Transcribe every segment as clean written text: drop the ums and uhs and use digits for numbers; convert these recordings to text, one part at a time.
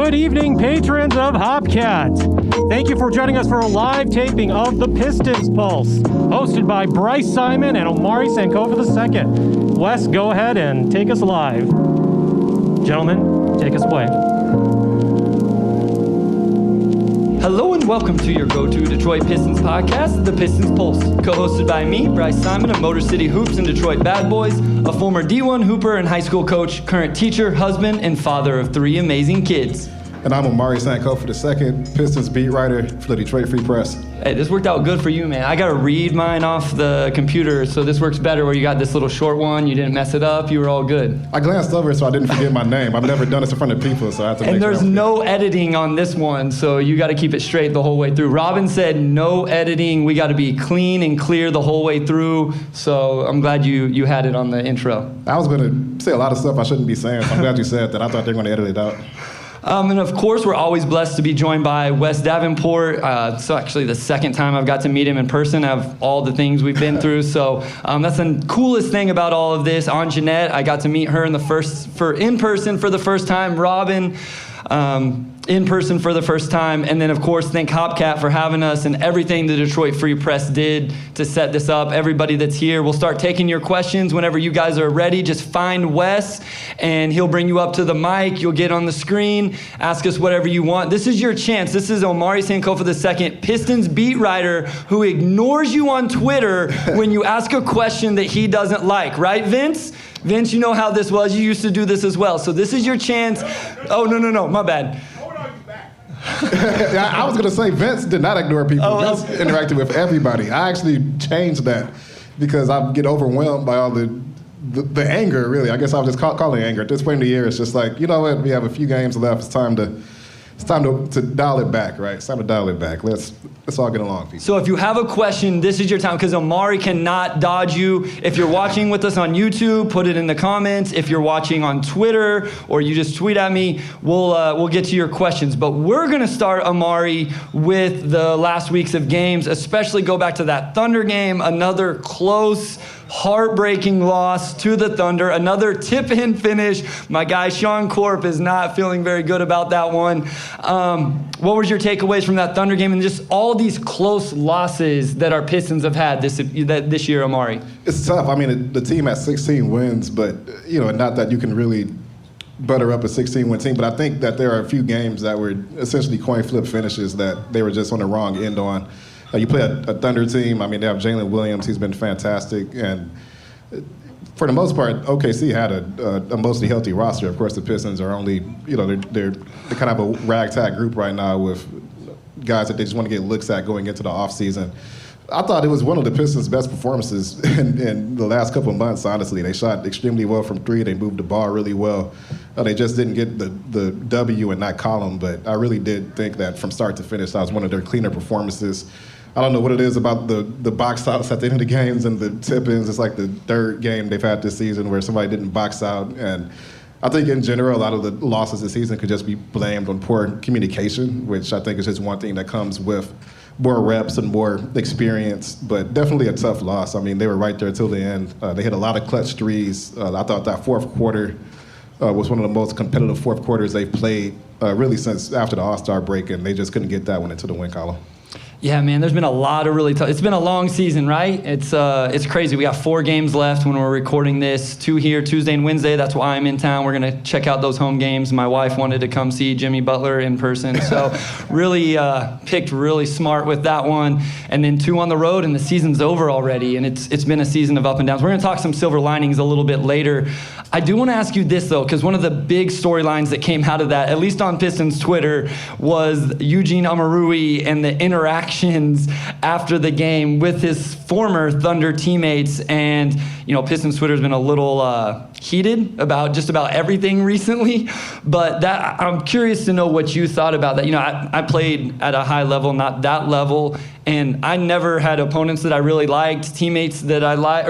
Good evening, patrons of Hopcat. Thank you for joining us for a live taping of the Pistons Pulse, hosted by Bryce Simon and Omari Sankofa II. Wes, go ahead and take us live. Gentlemen, take us away. Hello and welcome to your go-to Detroit Pistons podcast, the Pistons Pulse, co-hosted by me, Bryce Simon of Motor City Hoops and Detroit Bad Boys, a former D1 hooper and high school coach, current teacher, husband, and father of 3 amazing kids. And I'm Omari Sankofa II, Pistons beat writer for the Detroit Free Press. Hey, this worked out good for you, man. I got to read mine off the computer, so this works better where you got this little short one, you didn't mess it up, you were all good. I glanced over so I didn't forget my name. I've never done this in front of people, so I have to make sure. And there's no editing on this one, so you got to keep it straight the whole way through. Robin said no editing. We got to be clean and clear the whole way through, so I'm glad you had it on the intro. I was going to say a lot of stuff I shouldn't be saying, so I'm glad you said that. I thought they were going to edit it out. And of course, we're always blessed to be joined by Wes Davenport. So actually the second time I've got to meet him in person of all the things we've been through. So that's the coolest thing about all of this. Aunt Jeanette, I got to meet her in person for the first time. Robin, in person for the first time. And then, of course, thank Hopcat for having us and everything the Detroit Free Press did to set this up. Everybody that's here, we'll start taking your questions whenever you guys are ready. Just find Wes, and he'll bring you up to the mic. You'll get on the screen. Ask us whatever you want. This is your chance. This is Omari Sankofa II, Pistons beat writer, who ignores you on Twitter when you ask a question that he doesn't like. Right, Vince? Vince, you know how this was. You used to do this as well. So this is your chance. Oh, no, my bad. I was going to say Vince did not ignore people. Vince interacted with everybody. I actually changed that because I get overwhelmed by all the anger, really. I guess I'll just call it anger. At this point in the year, it's just like, you know what, we have a few games left. It's time to dial it back, right? It's time to dial it back. Let's all get along, people. So if you have a question, this is your time, because Omari cannot dodge you. If you're watching with us on YouTube, put it in the comments. If you're watching on Twitter or you just tweet at me, we'll get to your questions. But we're going to start, Omari, with the last weeks of games, especially go back to that Thunder game, another close, heartbreaking loss to the Thunder, another tip-in finish. My guy Sean Corp is not feeling very good about that one. What was your takeaways from that Thunder game and just all these close losses that our Pistons have had this year, Omari? It's tough. I mean, the team has 16 wins, but, not that you can really butter up a 16-win team, but I think that there are a few games that were essentially coin flip finishes that they were just on the wrong end on. You play a Thunder team. I mean, they have Jalen Williams. He's been fantastic. And for the most part, OKC had a mostly healthy roster. Of course, the Pistons are only, they're kind of a ragtag group right now with guys that they just want to get looks at going into the offseason. I thought it was one of the Pistons' best performances in the last couple of months, honestly. They shot extremely well from three. They moved the ball really well. They just didn't get the W in that column, but I really did think that from start to finish, that was one of their cleaner performances. I don't know what it is about the box outs at the end of the games and the tip-ins. It's like the third game they've had this season where somebody didn't box out. And I think in general, a lot of the losses this season could just be blamed on poor communication, which I think is just one thing that comes with more reps and more experience, but definitely a tough loss. I mean, they were right there till the end. They hit a lot of clutch threes. I thought that fourth quarter was one of the most competitive fourth quarters they've played really since after the All-Star break, and they just couldn't get that one into the win column. Yeah, man, there's been a lot of really tough. It's been a long season, right? It's crazy. We got 4 games left when we're recording this. 2 here, Tuesday and Wednesday. That's why I'm in town. We're going to check out those home games. My wife wanted to come see Jimmy Butler in person. So really picked really smart with that one. And then 2 on the road, and the season's over already. And it's been a season of up and downs. We're going to talk some silver linings a little bit later. I do want to ask you this, though, because one of the big storylines that came out of that, at least on Pistons Twitter, was Eugene Omoruyi and the interactions after the game with his former Thunder teammates. And, Pistons Twitter has been a little heated about just about everything recently. But I'm curious to know what you thought about that. I played at a high level, not that level. And I never had opponents that I really liked, teammates that I liked,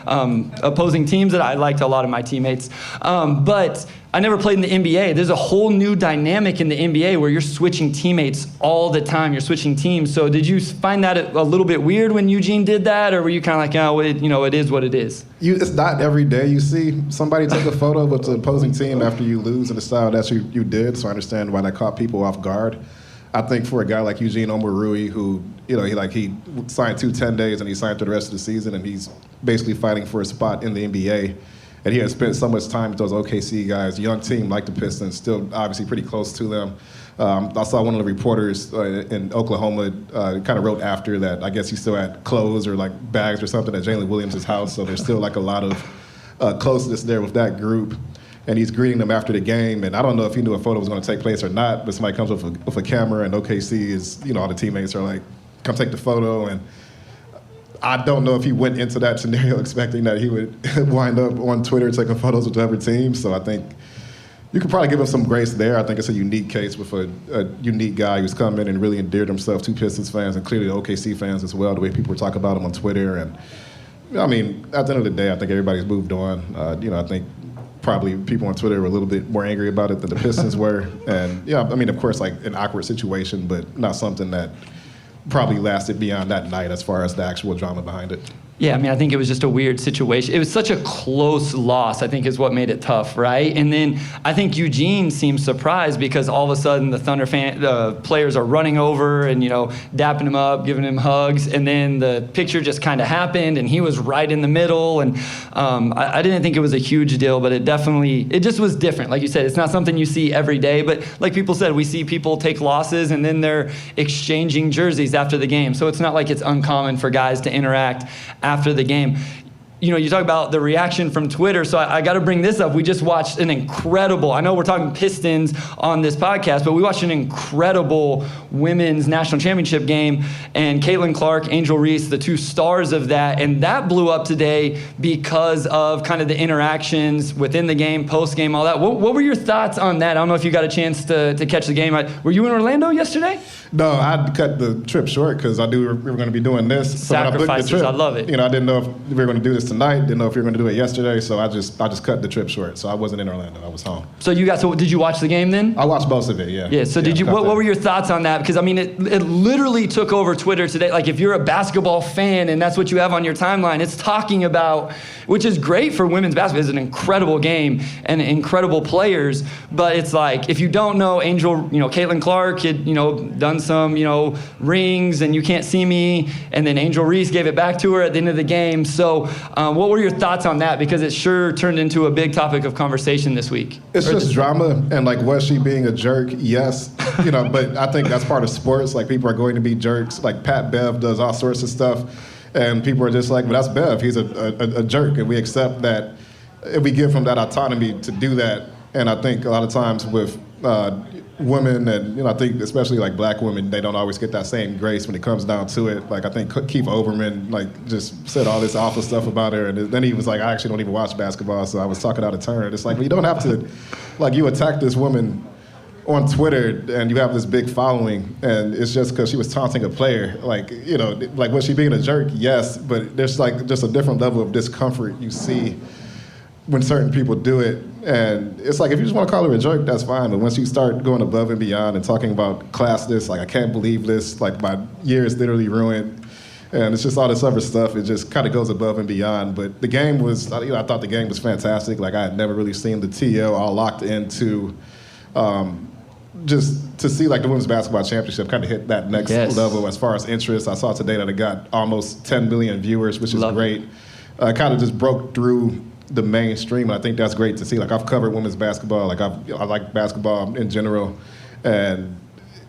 opposing teams that I liked a lot of my teammates. But I never played in the NBA. There's a whole new dynamic in the NBA where you're switching teammates all the time. You're switching teams. So did you find that a little bit weird when Eugene did that? Or were you kind of like, it is what it is? it's not every day you see somebody take a photo with the opposing team after you lose in the style that you did, so I understand why that caught people off guard. I think for a guy like Eugene Omoruyi, who, he signed 10 days and he signed for the rest of the season, and he's basically fighting for a spot in the NBA, and he has spent so much time with those OKC guys, young team like the Pistons, still obviously pretty close to them. I saw one of the reporters in Oklahoma kind of wrote after that, I guess he still had clothes or like bags or something at Jalen Williams' house, so there's still like a lot of closeness there with that group. And he's greeting them after the game, and I don't know if he knew a photo was going to take place or not, but somebody comes with a camera, and OKC is, all the teammates are like, come take the photo, and I don't know if he went into that scenario expecting that he would wind up on Twitter taking photos with the other team, so I think you could probably give him some grace there. I think it's a unique case with a unique guy who's come in and really endeared himself to Pistons fans and clearly OKC fans as well, the way people talk about him on Twitter, and I mean, at the end of the day, I think everybody's moved on. I think probably people on Twitter were a little bit more angry about it than the Pistons were. And, of course, like an awkward situation, but not something that probably lasted beyond that night as far as the actual drama behind it. Yeah, I think it was just a weird situation. It was such a close loss, I think, is what made it tough, right? And then I think Eugene seemed surprised because all of a sudden the players are running over and, dapping him up, giving him hugs, and then the picture just kind of happened, and he was right in the middle. And I didn't think it was a huge deal, but it just was different. Like you said, it's not something you see every day, but like people said, we see people take losses, and then they're exchanging jerseys after the game. So it's not like it's uncommon for guys to interact after the game. You talk about the reaction from Twitter, so I got to bring this up. We just watched an incredible, I know we're talking Pistons on this podcast, but we watched an incredible women's national championship game, and Caitlin Clark, Angel Reese, the two stars of that, and that blew up today because of kind of the interactions within the game, post-game, all that. What were your thoughts on that? I don't know if you got a chance to catch the game. Were you in Orlando yesterday? No, I cut the trip short because I knew we were going to be doing this. So Sacrifices, when I booked the trip, I love it. I didn't know if we were going to do this tonight. Didn't know if we were going to do it yesterday. So I just cut the trip short. So I wasn't in Orlando. I was home. So did you watch the game then? I watched most of it. Yeah. Yeah. So what were your thoughts on that? Because it literally took over Twitter today. Like if you're a basketball fan and that's what you have on your timeline, it's talking about, which is great for women's basketball. It's an incredible game and incredible players. But it's like if you don't know Angel, Caitlin Clark had done some rings and you can't see me, and then Angel Reese gave it back to her at the end of the game. So what were your thoughts on that? Because it sure turned into a big topic of conversation this week. It's just drama, and like, was she being a jerk? Yes, but I think that's part of sports. Like, people are going to be jerks. Like Pat Bev does all sorts of stuff, and people are just like, well, that's Bev. He's a jerk, and we accept that, and we give him that autonomy to do that. And I think a lot of times with women, and I think especially like black women, they don't always get that same grace when it comes down to it. Like I think Keith Olbermann just said all this awful stuff about her, and then he was like, I actually don't even watch basketball, so I was talking out of turn. It's like, well, you don't have to, like, you attack this woman on Twitter and you have this big following, and it's just because she was taunting a player. Like, like, was she being a jerk? Yes, but there's like just a different level of discomfort you see when certain people do it. And it's like, if you just want to call her a jerk, that's fine. But once you start going above and beyond and talking about classness, like, I can't believe this, like, my year is literally ruined, and it's just all this other stuff, it just kind of goes above and beyond. But the game was, I thought the game was fantastic. Like, I had never really seen the TL all locked into, just to see, like, the women's basketball championship kind of hit that next level as far as interest. I saw today that it got almost 10 million viewers, which is great. Kind of just broke through the mainstream. I think that's great to see. Like, I've covered women's basketball. Like, I like basketball in general, and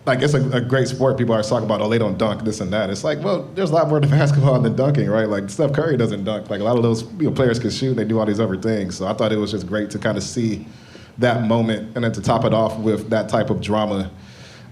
like, it's a great sport. People are talking about, oh, they don't dunk, this and that. It's like, well, there's a lot more to basketball than dunking, right? Like, Steph Curry doesn't dunk. Like, a lot of those players can shoot, and they do all these other things. So I thought it was just great to kind of see that moment, and then to top it off with that type of drama.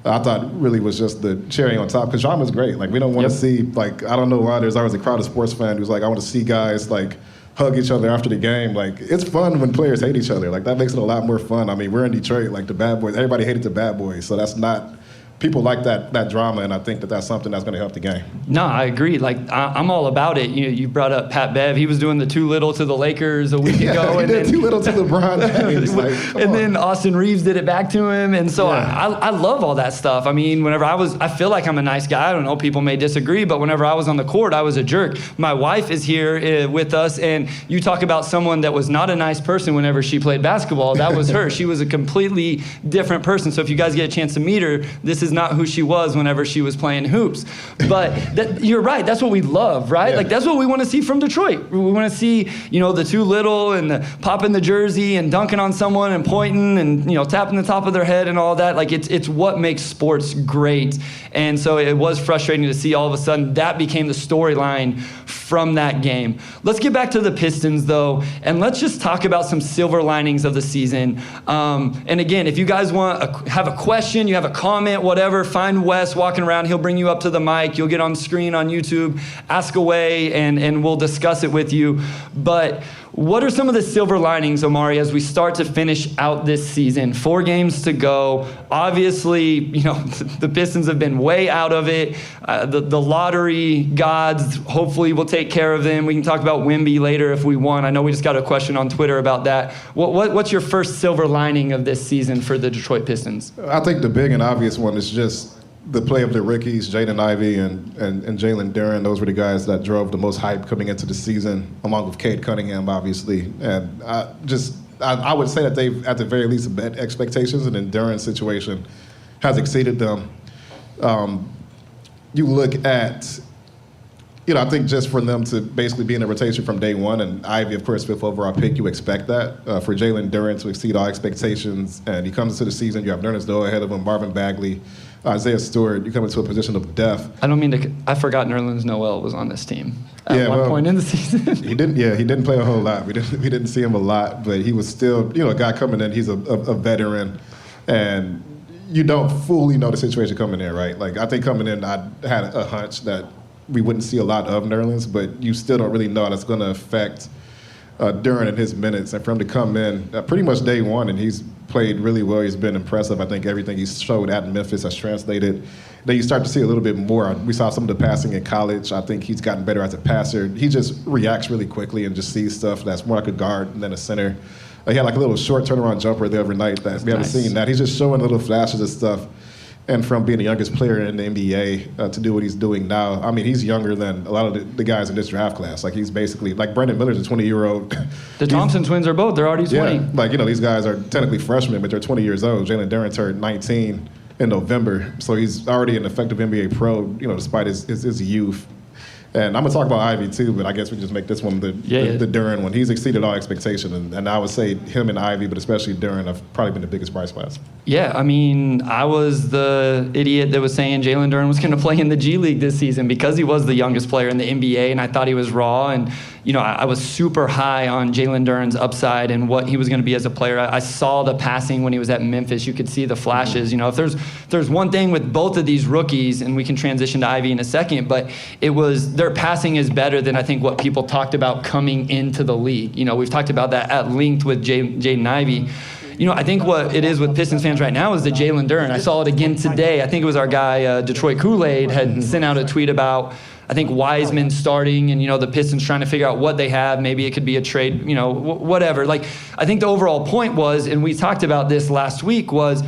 I thought really was just the cherry on top, because drama's great. Like, we don't want to see, like, I don't know why there's always a crowd of sports fans who's like, I want to see guys like hug each other after the game. Like, it's fun when players hate each other. Like, that makes it a lot more fun. I mean, we're in Detroit, like, the bad boys, everybody hated the bad boys, so that's not people like that drama, and I think that's something that's going to help the game. No, I agree. Like, I'm all about it. You brought up Pat Bev. He was doing the too little to the Lakers a week ago. He did too little to LeBron James. And then Austin Reeves did it back to him. And so I love all that stuff. I mean, whenever I feel like I'm a nice guy. I don't know, people may disagree, but whenever I was on the court, I was a jerk. My wife is here with us, and you talk about someone that was not a nice person whenever she played basketball. That was her. She was a completely different person. So if you guys get a chance to meet her, this is not who she was whenever she was playing hoops. But you're right. That's what we love, right? Yeah. Like, that's what we want to see from Detroit. We want to see, the too little and the popping the jersey and dunking on someone and pointing and, tapping the top of their head and all that. Like, it's what makes sports great. And so it was frustrating to see all of a sudden that became the storyline from that game. Let's get back to the Pistons, though, and let's just talk about some silver linings of the season. And again, if you guys have a question, you have a comment, whatever, find Wes walking around. He'll bring you up to the mic. You'll get on screen on YouTube. Ask away, and we'll discuss it with you. But what are some of the silver linings, Omari, as we start to finish out this season? 4 games to go. Obviously, the Pistons have been way out of it. The lottery gods hopefully will take care of them. We can talk about Wemby later if we want. I know we just got a question on Twitter about that. What's your first silver lining of this season for the Detroit Pistons? I think the big and obvious one is just the play of the rookies, Jaden Ivey and Jalen Duren. Those were the guys that drove the most hype coming into the season, along with Cade Cunningham, obviously. And I would say that they've, at the very least, met expectations, and then Duren's situation has exceeded them. You look at, I think just for them to basically be in the rotation from day one, and Ivy, of course, 5th overall pick, you expect that. For Jalen Duren to exceed all expectations, and he comes into the season, you have Nerlens Noel ahead of him, Marvin Bagley, Isaiah Stewart, you come into a position of depth. I forgot Nerlens Noel was on this team at one point in the season. He didn't play a whole lot. We didn't see him a lot, but he was still, a guy coming in, he's a veteran, and you don't fully know the situation coming in, right? Like, I think coming in, I had a hunch that we wouldn't see a lot of Nerlens, but you still don't really know how that's going to affect Duren and his minutes. And for him to come in pretty much day one, and he's played really well. He's been impressive. I think everything he's showed at Memphis has translated. Then you start to see a little bit more. We saw some of the passing in college. I think he's gotten better as a passer. He just reacts really quickly and just sees stuff that's more like a guard than a center. He had like a little short turnaround jumper the other night that we haven't seen that. He's just showing little flashes of stuff. And from being the youngest player in the NBA to do what he's doing now, I mean, he's younger than a lot of the guys in this draft class. Like, he's basically, like, Brandon Miller's a 20-year-old. The Thompson twins are both. They're already 20. Yeah, like, these guys are technically freshmen, but they're 20 years old. Jalen Duren turned 19 in November, so he's already an effective NBA pro, despite his youth. And I'm going to talk about Ivy, too, but I guess we just make this one the Duren one. He's exceeded all expectation, and I would say him and Ivy, but especially Duren, have probably been the biggest bright spots. Yeah, I mean, I was the idiot that was saying Jalen Duren was going to play in the G League this season because he was the youngest player in the NBA, and I thought he was raw. And, I was super high on Jalen Duren's upside and what he was going to be as a player. I saw the passing when he was at Memphis. You could see the flashes. If there's one thing with both of these rookies, and we can transition to Ivy in a second, but it was their passing is better than I think what people talked about coming into the league. We've talked about that at length with Jaden Ivey. I think what it is with Pistons fans right now is the Jalen Duren. I saw it again today. I think it was our guy, Detroit Kool-Aid, had sent out a tweet about, I think, Wiseman starting and, the Pistons trying to figure out what they have. Maybe it could be a trade, whatever. Like, I think the overall point was, and we talked about this last week, was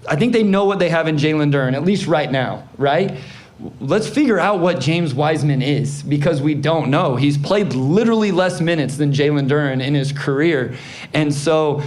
I think they know what they have in Jalen Duren, at least right now, right? Let's figure out what James Wiseman is, because we don't know. He's played literally less minutes than Jalen Duren in his career. And so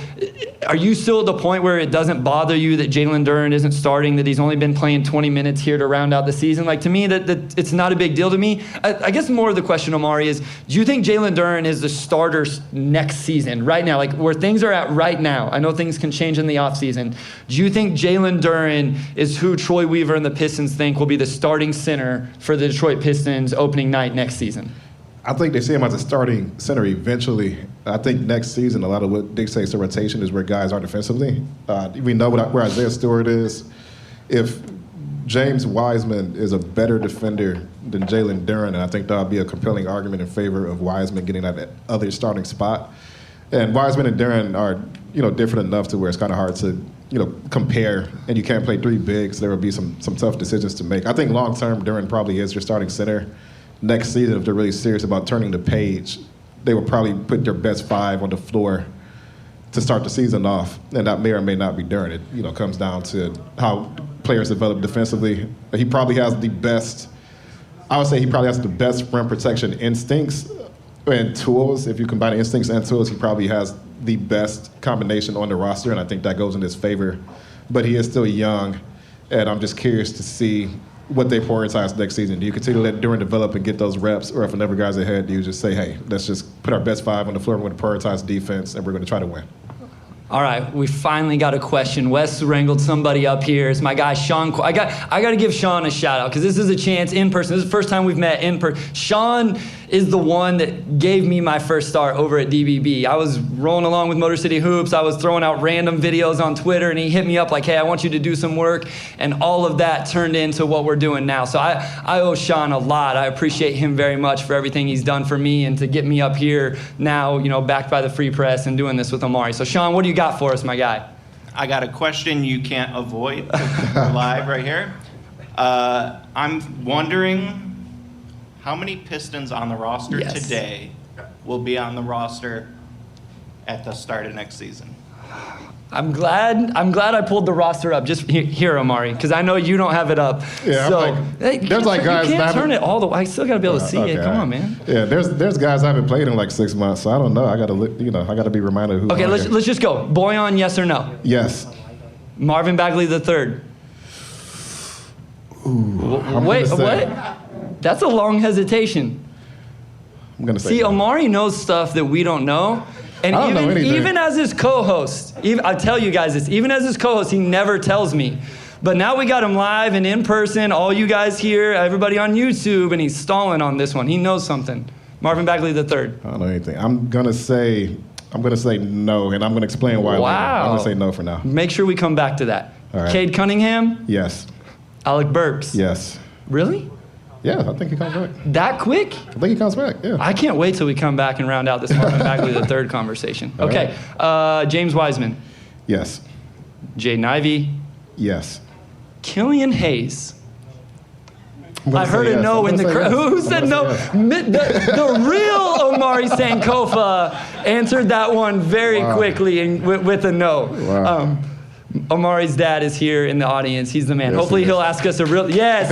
are you still at the point where it doesn't bother you that Jalen Duren isn't starting, that he's only been playing 20 minutes here to round out the season? Like, to me, that it's not a big deal to me. I guess more of the question, Omari, is do you think Jalen Duren is the starter next season, right now, like where things are at right now? I know things can change in the offseason. Do you think Jalen Duren is who Troy Weaver and the Pistons think will be the starting center for the Detroit Pistons opening night next season? I think they see him as a starting center eventually. I think next season, a lot of what dictates the rotation is where guys are defensively. We know where Isaiah Stewart is. If James Wiseman is a better defender than Jalen Duren, and I think that would be a compelling argument in favor of Wiseman getting that other starting spot. And Wiseman and Duren are different enough to where it's kind of hard to, compare, and you can't play three bigs. There will be some tough decisions to make. I think long term, Duren probably is your starting center. Next season, if they're really serious about turning the page, they will probably put their best five on the floor to start the season off, and that may or may not be Duren. It, comes down to how players develop defensively. He probably has the best, I would say he probably has the best rim protection instincts and tools. If you combine instincts and tools, he probably has the best combination on the roster, and I think that goes in his favor. But he is still young, and I'm just curious to see what they prioritize next season. Do you continue to let Duren develop and get those reps, or if another guy's ahead, do you just say, hey, let's just put our best five on the floor, we're going to prioritize defense, and we're going to try to win? All right, we finally got a question. Wes wrangled somebody up here. It's my guy, Sean. I got to give Sean a shout out because this is a chance in person. This is the first time we've met in person. Sean is the one that gave me my first start over at DBB. I was rolling along with Motor City Hoops. I was throwing out random videos on Twitter, and he hit me up like, hey, I want you to do some work. And all of that turned into what we're doing now. So I owe Sean a lot. I appreciate him very much for everything he's done for me and to get me up here now, backed by the Free Press and doing this with Omari. So Sean, what do you got for us, my guy? I got a question you can't avoid. We're live right here. I'm wondering how many Pistons on the roster today will be on the roster at the start of next season? I'm glad I pulled the roster up just here, Omari, because I know you don't have it up. Yeah, so there's like guys you can't turn it all the way. I still got to be able to see it. Come on, man. Yeah, there's guys I haven't played in like 6 months, so I don't know. I got to be reminded who. Okay, let's just go. Boyan, yes or no? Yes. Marvin Bagley III. Wait, what? That's a long hesitation. I'm gonna say. See, no. Omari knows stuff that we don't know. And I don't know anything. even as his co-host, I tell you guys this, even as his co-host, he never tells me. But now we got him live and in person, all you guys here, everybody on YouTube, and he's stalling on this one. He knows something. Marvin Bagley III. I don't know anything. I'm gonna say no, and I'm gonna explain why. Wow. Later. I'm gonna say no for now. Make sure we come back to that. All right. Cade Cunningham? Yes. Alec Burks? Yes. Really? Yeah, I think he comes back. That quick? I think he comes back. Yeah. I can't wait till we come back and round out this Marvin Bagley III conversation. Okay. James Wiseman. Yes. Jaden Ivey. Yes. Killian Hayes. I heard a no in the crowd. Who said no? Yes. The real Omari Sankofa answered that one very quickly and with a no. Wow. Omari's dad is here in the audience. He's the man. Yes, Hopefully he'll ask us a real... Yes.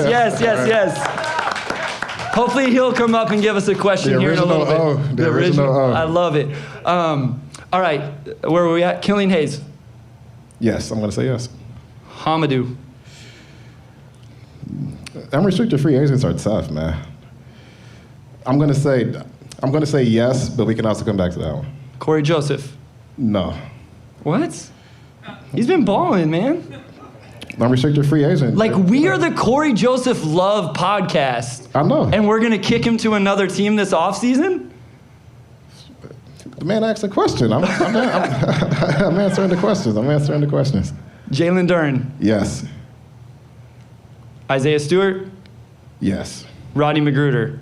Hopefully he'll come up and give us a question here in a little bit. The original O. I love it. All right. Where were we at? Killian Hayes. Yes, I'm going to say yes. Hamadou. Unrestricted free agents are tough, man. I'm going to say yes, but we can also come back to that one. Corey Joseph. No. What? He's been balling, man. Unrestricted free agent. Like, we are the Corey Joseph Love podcast. I know. And we're going to kick him to another team this offseason? The man asked a question. I'm answering the questions. Jalen Duren. Yes. Isaiah Stewart. Yes. Rodney Magruder.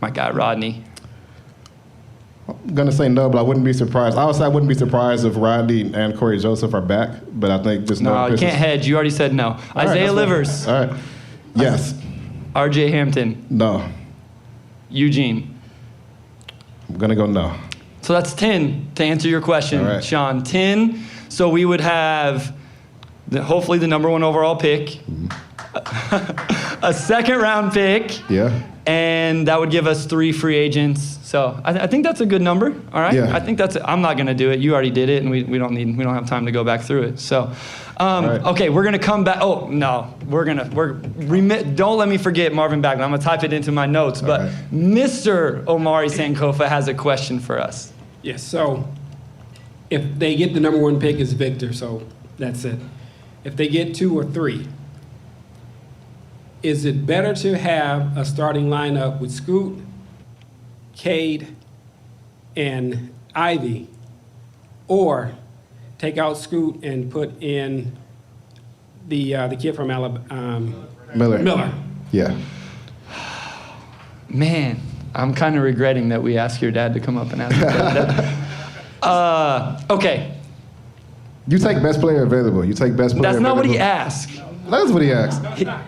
My guy, Rodney. I'm going to say no, but I wouldn't be surprised. I would say I wouldn't be surprised if Rodney and Corey Joseph are back, but I think just no. You can't hedge. You already said no. Isaiah Livers. All right. Yes. RJ Hampton. No. Eugene. I'm going to go no. So that's 10 to answer your question, right. Sean. 10. So we would have hopefully the number 1 overall pick, a second-round pick, and that would give us 3 free agents. So I think that's a good number. All right. Yeah. I think I'm not going to do it. You already did it, and we don't have time to go back through it. So, right. Okay, we're gonna come back. Oh no, don't let me forget Marvin Bagley. I'm gonna type it into my notes. But right. Mr. Omari Sankofa has a question for us. Yes. So if they get the number 1 pick, is Victor. So that's it. If they get 2 or 3. Is it better to have a starting lineup with Scoot, Cade, and Ivy, or take out Scoot and put in the kid from Alabama, Miller? Yeah. Man, I'm kind of regretting that we asked your dad to come up and ask that. Okay, You take best player available. You take best player That's not available. what he asked. That's what he asked.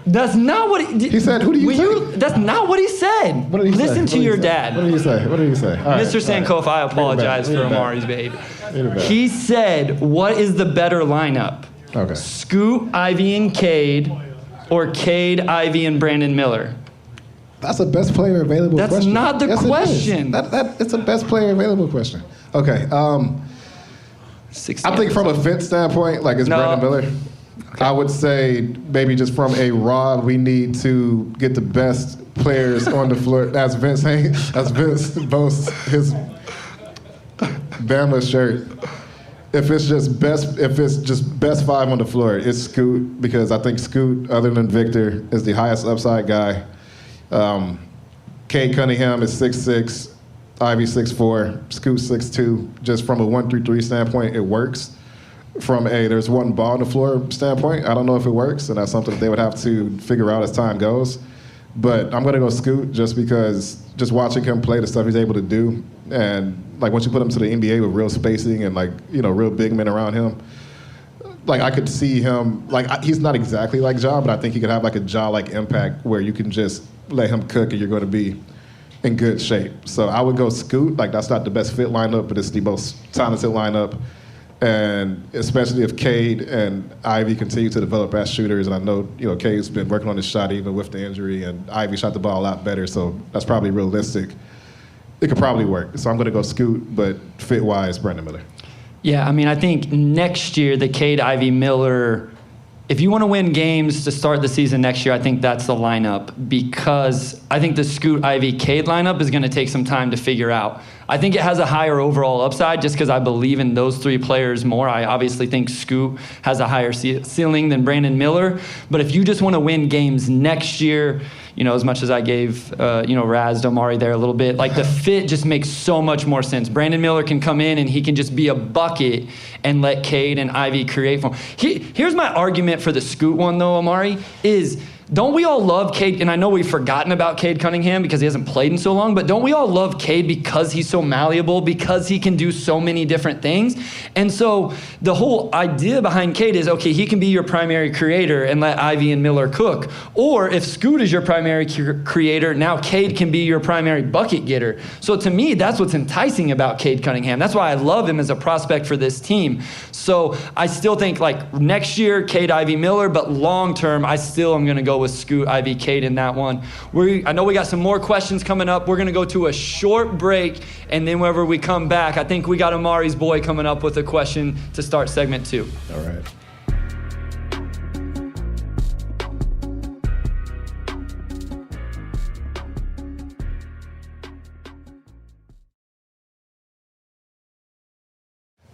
That's not what He said, who do you take? That's not what he said. What did he say? Listen to your dad. What did he say? What did he say? All right, Mr. Sankoff, I apologize for Omari's behavior. He said, what is the better lineup? Okay. Scoot, Ivy, and Cade, or Cade, Ivy, and Brandon Miller? That's a best player available That's question. not the Yes, question. It's a best player available question. Okay. I think from a fit standpoint, like it's Brandon Miller. Okay. I would say maybe just from a raw, we need to get the best players on the floor. That's Vince boasts his Bama shirt. If it's just best five on the floor, it's Scoot, because I think Scoot, other than Victor, is the highest upside guy. Cade Cunningham is 6'6", Ivy 6'4", Scoot 6'2". Just from a 1-3-3 standpoint, it works. From a there's one ball on the floor standpoint, I don't know if it works, and that's something that they would have to figure out as time goes. But I'm going to go Scoot just because just watching him play, the stuff he's able to do, and like once you put him to the NBA with real spacing and real big men around him, like I could see him, he's not exactly like Ja, but I think he could have like a Ja-like impact where you can just let him cook and you're going to be in good shape. So I would go Scoot. Like that's not the best fit lineup, but it's the most talented lineup. And especially if Cade and Ivy continue to develop as shooters, and I know Cade's been working on his shot even with the injury, and Ivy shot the ball a lot better, so that's probably realistic. It could probably work. So I'm going to go Scoot, but fit-wise, Brandon Miller. Yeah, I mean, I think next year the Cade, Ivy, Miller, if you want to win games to start the season next year, I think that's the lineup, because I think the Scoot, Ivy, Cade lineup is going to take some time to figure out. I think it has a higher overall upside just because I believe in those three players more. I obviously think Scoot has a higher ceiling than Brandon Miller. But if you just want to win games next year, as much as I gave, Raz, Omari there a little bit, like the fit just makes so much more sense. Brandon Miller can come in and he can just be a bucket and let Cade and Ivy create for him. Here's my argument for the Scoot one, though, Omari, is don't we all love Cade? And I know we've forgotten about Cade Cunningham because he hasn't played in so long, but don't we all love Cade because he's so malleable, because he can do so many different things? And so the whole idea behind Cade is, okay, he can be your primary creator and let Ivy and Miller cook. Or if Scoot is your primary creator, now Cade can be your primary bucket getter. So to me, that's what's enticing about Cade Cunningham. That's why I love him as a prospect for this team. So I still think next year, Cade, Ivy, Miller, but long term, I still am going to go with Scoot, Ivy, Cade in that one. I know we got some more questions coming up. We're going to go to a short break, and then whenever we come back, I think we got Omari's boy coming up with a question to start segment 2. All right.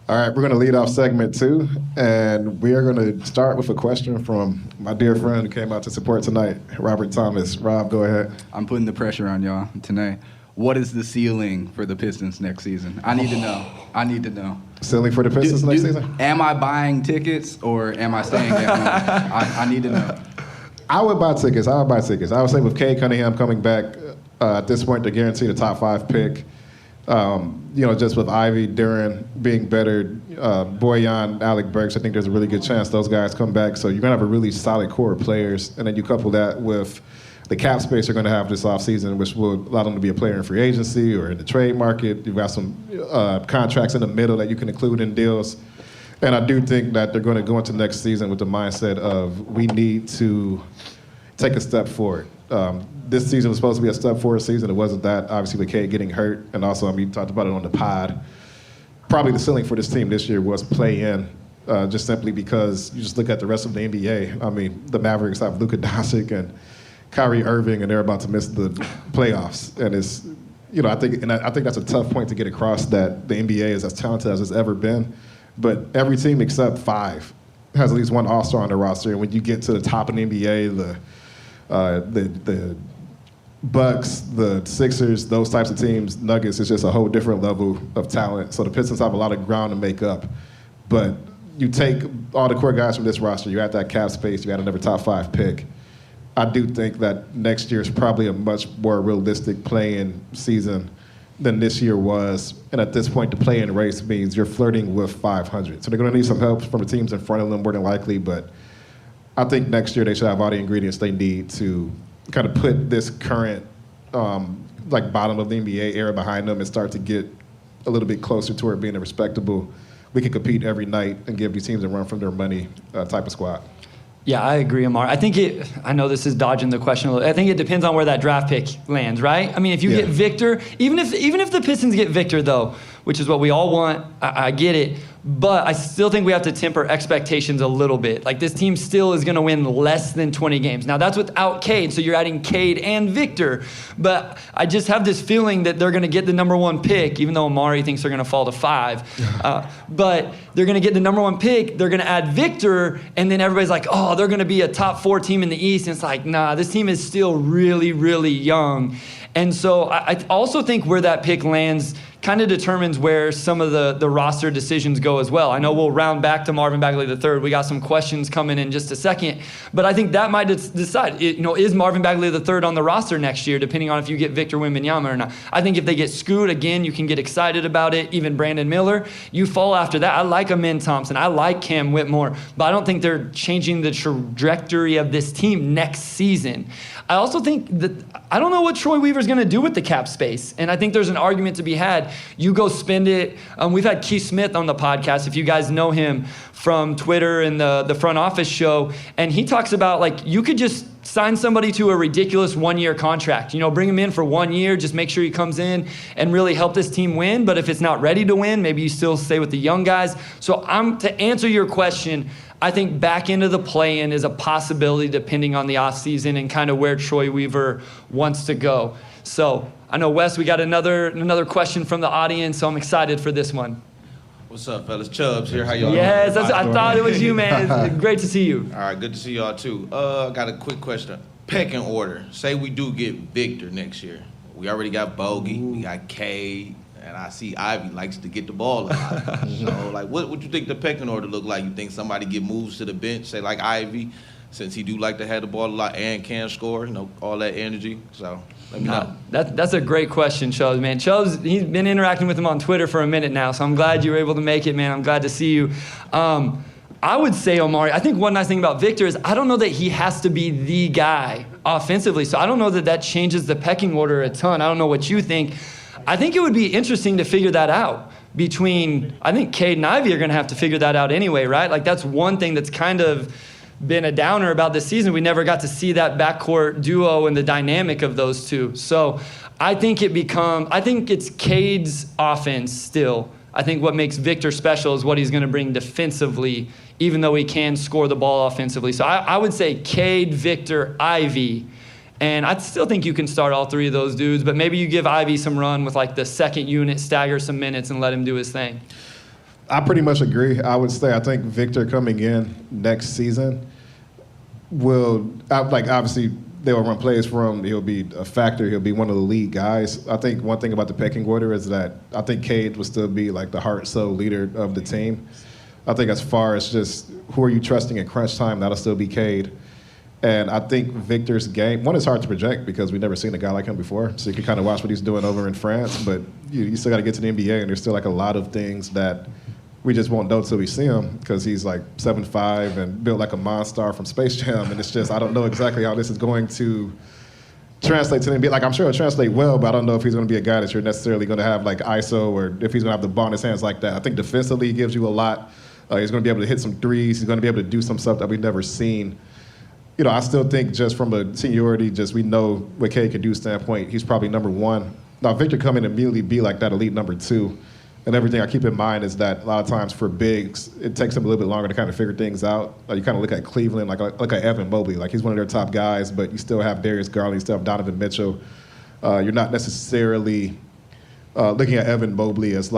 All right, we're going to lead off segment 2, and we are going to start with a question from my dear friend who came out to support tonight, Robert Thomas. Rob, go ahead. I'm putting the pressure on y'all tonight. What is the ceiling for the Pistons next season? I need to know. Ceiling for the Pistons next season? Am I buying tickets or am I staying at home? I need to know. I would buy tickets. I would say with Cade Cunningham coming back, at this point, to guarantee the top 5 pick. Just with Ivy, Duren being better, Boyan, Alec Burks, I think there's a really good chance those guys come back. So you're going to have a really solid core of players. And then you couple that with the cap space you're going to have this offseason, which will allow them to be a player in free agency or in the trade market. You've got some contracts in the middle that you can include in deals. And I do think that they're going to go into next season with the mindset of we need to take a step forward. This season was supposed to be a step forward season. It wasn't that, obviously, with Cade getting hurt. And also, you talked about it on the pod. Probably the ceiling for this team this year was play-in, just simply because you just look at the rest of the NBA. I mean, the Mavericks have Luka Doncic and Kyrie Irving, and they're about to miss the playoffs. And it's, I think that's a tough point to get across, that the NBA is as talented as it's ever been. But every team except 5 has at least one all-star on their roster. And when you get to the top of the NBA, the Bucks, the Sixers, those types of teams, Nuggets, is just a whole different level of talent. So the Pistons have a lot of ground to make up. But you take all the core guys from this roster, you add that cap space, you add another top 5 pick. I do think that next year is probably a much more realistic play-in season than this year was. And at this point, the play-in race means you're flirting with 500. So they're going to need some help from the teams in front of them more than likely. But I think next year they should have all the ingredients they need to kind of put this current bottom of the NBA era behind them and start to get a little bit closer toward being a respectable, we can compete every night and give these teams a run from their money type of squad. Yeah, I agree, Omar. I know this is dodging the question a little. I think it depends on where that draft pick lands, right? I mean, if you get Victor, even if the Pistons get Victor, though, which is what we all want, I get it. But I still think we have to temper expectations a little bit. Like, this team still is going to win less than 20 games. Now, that's without Cade, so you're adding Cade and Victor. But I just have this feeling that they're going to get the number 1 pick, even though Omari thinks they're going to fall to 5. But they're going to get the number 1 pick. They're going to add Victor, and then everybody's like, oh, they're going to be a top 4 team in the East. And it's like, nah, this team is still really, really young. And so I also think where that pick lands kind of determines where some of the roster decisions go as well. I know we'll round back to Marvin Bagley III. We got some questions coming in just a second, but I think that might decide, is Marvin Bagley III on the roster next year, depending on if you get Victor Wembanyama or not. I think if they get Scoot, again, you can get excited about it. Even Brandon Miller, you fall after that. I like Amin Thompson. I like Cam Whitmore, but I don't think they're changing the trajectory of this team next season. I also think that I don't know what Troy Weaver's going to do with the cap space, and I think there's an argument to be had. You go spend it. We've had Keith Smith on the podcast, if you guys know him from Twitter and the front office show, and he talks about, like, you could just sign somebody to a ridiculous 1-year contract. Bring him in for 1 year, just make sure he comes in and really help this team win. But if it's not ready to win, maybe you still stay with the young guys. So to answer your question, I think back into the play-in is a possibility depending on the offseason and kind of where Troy Weaver wants to go. So I know, Wes, we got another question from the audience, so I'm excited for this one. What's up, fellas? Chubbs here. How y'all Yes, doing? I thought it was you, man. It's great to see you. All right, good to see y'all, too. I got a quick question. Pecking order. Say we do get Victor next year. We already got Bogey. We got Cade. And I see Ivy likes to get the ball a lot. So, like, what you think the pecking order look like? You think somebody get moves to the bench, say like Ivy, since he do like to have the ball a lot and can score, all that energy. So let me know. That's a great question, Chubbs, man. Chubbs, he's been interacting with him on Twitter for a minute now, so I'm glad you were able to make it, man. I'm glad to see you. I would say, Omari, I think one nice thing about Victor is I don't know that he has to be the guy offensively, so I don't know that changes the pecking order a ton. I don't know what you think. I think it would be interesting to figure that out I think Cade and Ivy are going to have to figure that out anyway, right? Like, that's one thing that's kind of been a downer about this season. We never got to see that backcourt duo and the dynamic of those two. So I think it's Cade's offense still. I think what makes Victor special is what he's going to bring defensively, even though he can score the ball offensively. So I would say Cade, Victor, Ivy. And I still think you can start all 3 of those dudes, but maybe you give Ivy some run with, like, the second unit, stagger some minutes, and let him do his thing. I pretty much agree. I would say I think Victor coming in next season will, obviously they will run plays for him. He'll be a factor. He'll be one of the lead guys. I think one thing about the pecking order is that I think Cade will still be, like, the heart and soul leader of the team. I think as far as just who are you trusting in crunch time, that'll still be Cade. And I think Victor's game, one, is hard to project because we've never seen a guy like him before. So you can kind of watch what he's doing over in France, but you still got to get to the NBA, and there's still, like, a lot of things that we just won't know till we see him because he's, like, 7'5" and built like a monster from Space Jam. And it's just, I don't know exactly how this is going to translate to the NBA. Like, I'm sure it'll translate well, but I don't know if he's going to be a guy that you're necessarily going to have, like, ISO, or if he's going to have the ball in his hands like that. I think defensively he gives you a lot. He's going to be able to hit some threes. He's going to be able to do some stuff that we've never seen. I still think just from a seniority, we know what Cade can do standpoint, he's probably number 1. Now, Victor come in and immediately be like that elite number 2. And everything I keep in mind is that a lot of times for bigs, it takes them a little bit longer to kind of figure things out. You kind of look at Cleveland, like at Evan Mobley. Like, he's one of their top guys, but you still have Darius Garland, you still have Donovan Mitchell. You're not necessarily looking at Evan Mobley as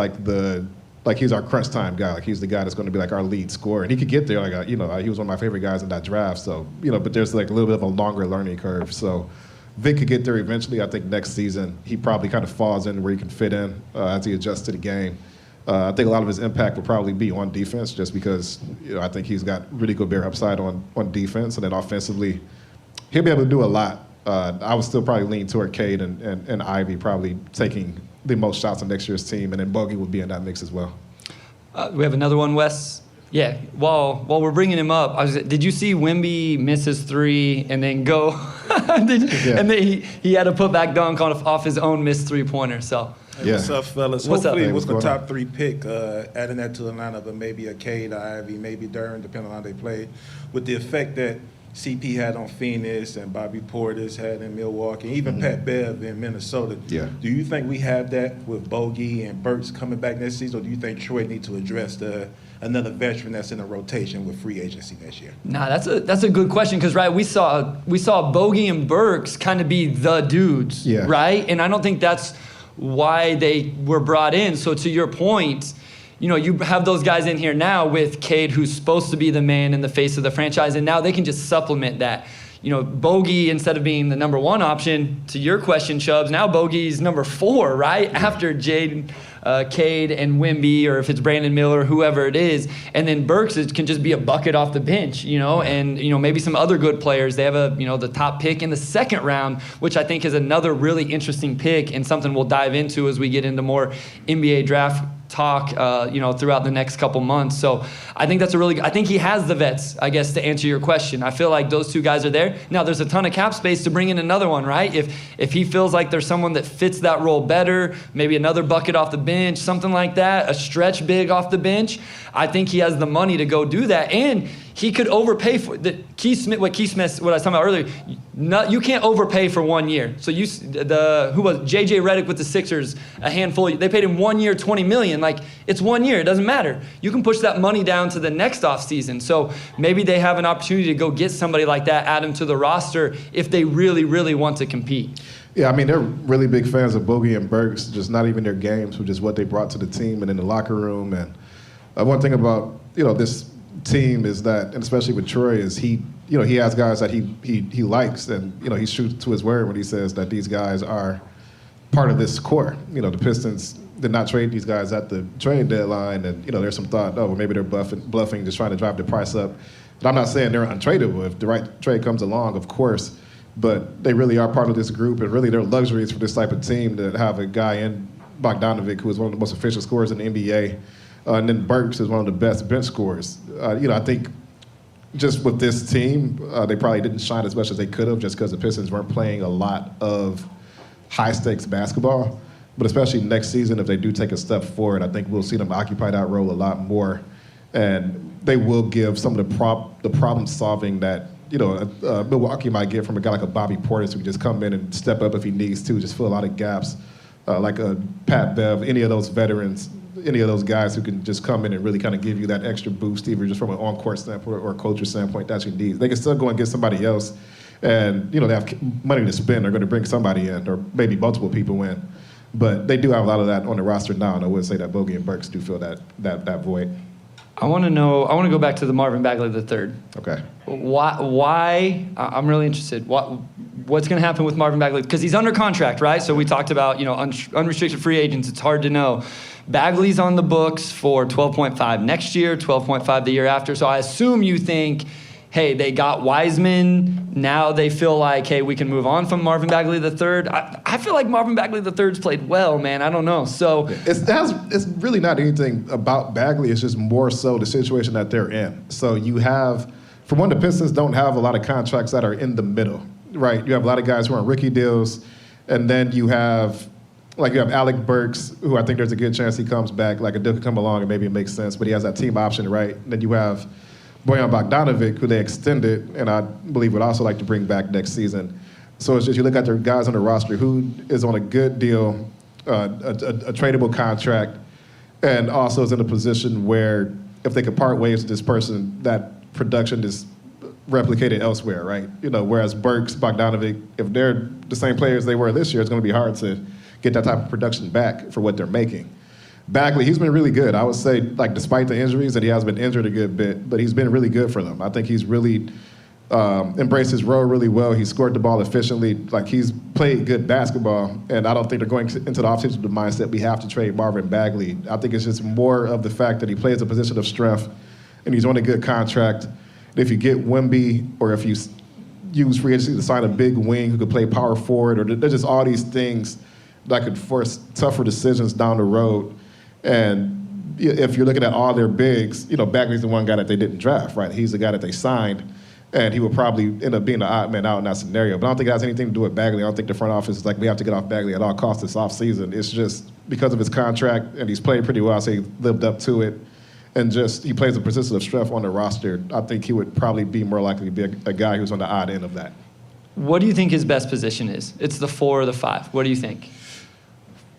he's our crunch time guy. Like, he's the guy that's going to be like our lead scorer. And he could get there. He was one of my favorite guys in that draft. So, but there's like a little bit of a longer learning curve. So Vic could get there eventually. I think next season he probably kind of falls in where he can fit in as he adjusts to the game. I think a lot of his impact will probably be on defense just because I think he's got really good bare upside on defense. And then offensively, he'll be able to do a lot. I would still probably lean toward Cade and Ivy probably taking the most shots on next year's team, and then Bogey would be in that mix as well. We have another one, Wes. Yeah. While we're bringing him up, did you see Wemby miss his three and then go? And then he had a putback dunk off his own missed 3-pointer. So. Hey, what's up, fellas? What's Hopefully up? it was the What's going top 3 pick, adding that to the lineup, and maybe a Cade, Ivy, maybe Duran, depending on how they played, with the effect that CP had on Phoenix and Bobby Portis had in Milwaukee, even Pat Bev in Minnesota. Yeah. Do you think we have that with Bogey and Burks coming back next season, or do you think Troy needs to address another veteran that's in a rotation with free agency next year? Nah, that's a good question because we saw Bogey and Burks kind of be the dudes, right? And I don't think that's why they were brought in. So to your point, you have those guys in here now with Cade, who's supposed to be the man in the face of the franchise, and now they can just supplement that. Bogey, instead of being the number 1 option, to your question, Chubbs, now Bogey's number 4, right? After Cade and Wemby, or if it's Brandon Miller, whoever it is. And then Burks can just be a bucket off the bench, and, maybe some other good players. They have the top pick in the 2nd round, which I think is another really interesting pick and something we'll dive into as we get into more NBA draft talk, throughout the next couple months. So I think that's I think he has the vets, I guess, to answer your question. I feel like those 2 guys are there. Now, there's a ton of cap space to bring in another one, right? If he feels like there's someone that fits that role better, maybe another bucket off the bench, something like that, a stretch big off the bench, I think he has the money to go do that. And he could overpay for what I was talking about earlier. You can't overpay for 1 year. So who was JJ Redick with the Sixers? A handful. They paid him 1 year, $20 million. Like, it's 1 year. It doesn't matter. You can push that money down to the next offseason. So maybe they have an opportunity to go get somebody like that, add him to the roster if they really, really want to compete. Yeah, I mean, they're really big fans of Bogey and Burks, just not even their games, but just what they brought to the team and in the locker room. And one thing about this team is that, and especially with Troy, is he has guys that he likes, and he's true to his word when he says that these guys are part of this core. The Pistons did not trade these guys at the trade deadline, and there's some thought, well, maybe they're bluffing, just trying to drive the price up. But I'm not saying they're untradeable. If the right trade comes along, of course, but they really are part of this group, and really they're luxuries for this type of team to have a guy in Bogdanovic, who is one of the most efficient scorers in the NBA. And then Burks is one of the best bench scorers. I think just with this team, they probably didn't shine as much as they could have just because the Pistons weren't playing a lot of high-stakes basketball. But especially next season, if they do take a step forward, I think we'll see them occupy that role a lot more. And they will give some of the problem-solving that, Milwaukee might get from a guy like a Bobby Portis, who can just come in and step up if he needs to, just fill a lot of gaps, like a Pat Bev, any of those veterans, any of those guys who can just come in and really kind of give you that extra boost, either just from an on-court standpoint or a culture standpoint that you need. They can still go and get somebody else, and they have money to spend. They're going to bring somebody in, or maybe multiple people in. But they do have a lot of that on the roster now, and I would say that Bogey and Burks do fill that void. I want to go back to the Marvin Bagley III. Okay. Why? I'm really interested. What's going to happen with Marvin Bagley? Because he's under contract, right? So we talked about, unrestricted free agents. It's hard to know. Bagley's on the books for 12.5 next year, 12.5 the year after. So I assume you think, hey, they got Wiseman. Now they feel like, hey, we can move on from Marvin Bagley III. I feel like Marvin Bagley III's played well, man. I don't know. So it's really not anything about Bagley. It's just more so the situation that they're in. So you have, for one, the Pistons don't have a lot of contracts that are in the middle, right? You have a lot of guys who are on rookie deals, and then you have Alec Burks, who I think there's a good chance he comes back. Like, a deal could come along and maybe it makes sense, but he has that team option, right? And then you have Bojan Bogdanovic, who they extended, and I believe would also like to bring back next season. So it's just, you look at their guys on the roster, who is on a good deal, a tradable contract, and also is in a position where if they could part ways with this person, that production is replicated elsewhere, right? Whereas Burks, Bogdanovic, if they're the same players they were this year, it's going to be hard to get that type of production back for what they're making. Bagley, he's been really good. I would say, despite the injuries, that he has been injured a good bit, but he's been really good for them. I think he's really embraced his role really well. He scored the ball efficiently. He's played good basketball, and I don't think they're going into the offseason with the mindset we have to trade Marvin Bagley. I think it's just more of the fact that he plays a position of strength, and he's on a good contract. If you get Wemby, or if you use free agency to sign a big wing who could play power forward, or there's just all these things that could force tougher decisions down the road. And if you're looking at all their bigs, Bagley's the one guy that they didn't draft, right? He's the guy that they signed, and he would probably end up being the odd man out in that scenario. But I don't think it has anything to do with Bagley. I don't think the front office is like, we have to get off Bagley at all costs this offseason. It's just because of his contract, and he's played pretty well, so he lived up to it. And just, he plays a position of strength on the roster. I think he would probably be more likely to be a guy who's on the odd end of that. What do you think his best position is? It's the 4 or the 5. What do you think?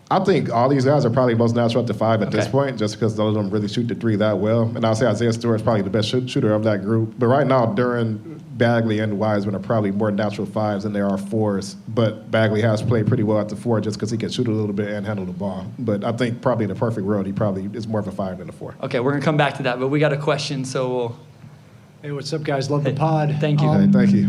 I think all these guys are probably most natural at the 5 at this point, just because none of them really shoot the 3 that well. And I'll say Isaiah Stewart's probably the best shooter of that group. But right now, Duren, Bagley, and Wiseman are probably more natural 5s than they are 4s. But Bagley has played pretty well at the 4 just because he can shoot a little bit and handle the ball. But I think probably in the perfect world, he probably is more of a 5 than a 4. Okay, we're going to come back to that, but we got a question, so we'll... Hey, what's up, guys? Love the pod. Thank you. Hey, thank you.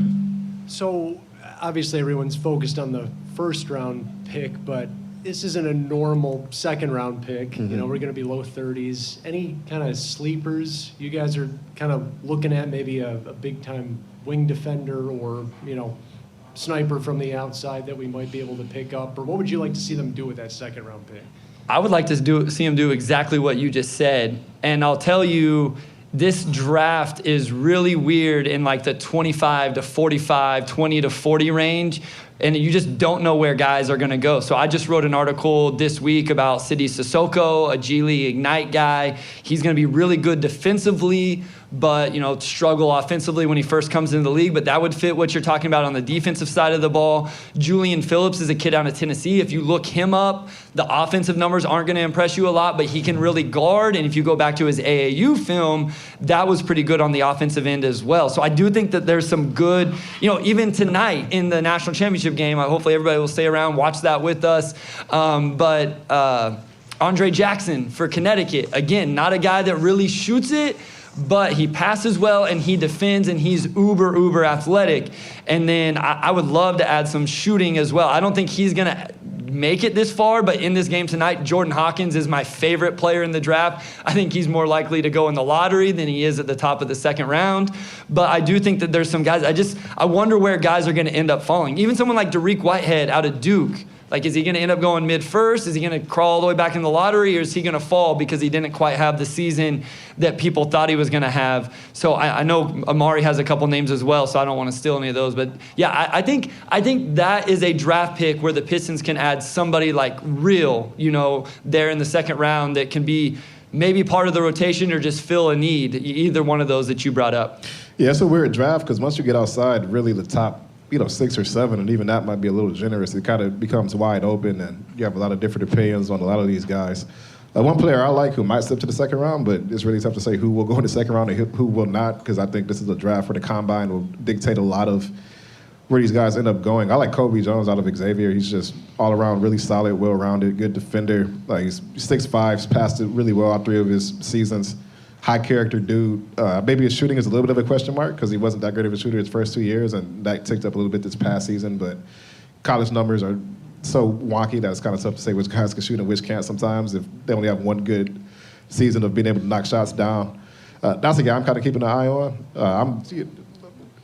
So, obviously, everyone's focused on the first-round pick, but this isn't a normal second-round pick. Mm-hmm. We're going to be low 30s. Any kind of sleepers you guys are kind of looking at? Maybe a big-time wing defender or, sniper from the outside that we might be able to pick up? Or what would you like to see them do with that second-round pick? I would like to see him do exactly what you just said. And I'll tell you, this draft is really weird in like the 25 to 45, 20 to 40 range. And you just don't know where guys are going to go. So I just wrote an article this week about Sidi Sissoko, a G League Ignite guy. He's going to be really good defensively, but struggle offensively when he first comes into the league. But that would fit what you're talking about on the defensive side of the ball. Julian Phillips is a kid out of Tennessee. If you look him up, the offensive numbers aren't going to impress you a lot, but he can really guard. And if you go back to his AAU film, that was pretty good on the offensive end as well. So I do think that there's some good, even tonight in the national championship game, hopefully everybody will stay around, watch that with us. But Andre Jackson for Connecticut, again, not a guy that really shoots it, but he passes well and he defends and he's uber athletic. And then I would love to add some shooting as well. I don't think he's going to make it this far, but in this game tonight, Jordan Hawkins is my favorite player in the draft. I think he's more likely to go in the lottery than he is at the top of the second round. But I do think that there's some guys, I wonder where guys are going to end up falling. Even someone like Dariq Whitehead out of Duke. Like, is he going to end up going mid-first? Is he going to crawl all the way back in the lottery? Or is he going to fall because he didn't quite have the season that people thought he was going to have? So I know Omari has a couple names as well, so I don't want to steal any of those. But, yeah, I think that is a draft pick where the Pistons can add somebody like real, there in the second round that can be maybe part of the rotation or just fill a need, either one of those that you brought up. Yeah, it's a weird draft because once you get outside, really the top 6 or 7, and even that might be a little generous. It kind of becomes wide open, and you have a lot of different opinions on a lot of these guys. One player I like who might slip to the second round, but it's really tough to say who will go in the second round and who will not, because I think this is a draft where the combine will dictate a lot of where these guys end up going. I like Kobe Jones out of Xavier. He's just all around really solid, well-rounded, good defender. Like, he's 6'5", he's passed it really well all 3 of his seasons. High character dude. Maybe his shooting is a little bit of a question mark because he wasn't that great of a shooter his first 2 years, and that ticked up a little bit this past season. But college numbers are so wonky that it's kind of tough to say which guys can shoot and which can't sometimes if they only have one good season of being able to knock shots down. That's a guy I'm kind of keeping an eye on.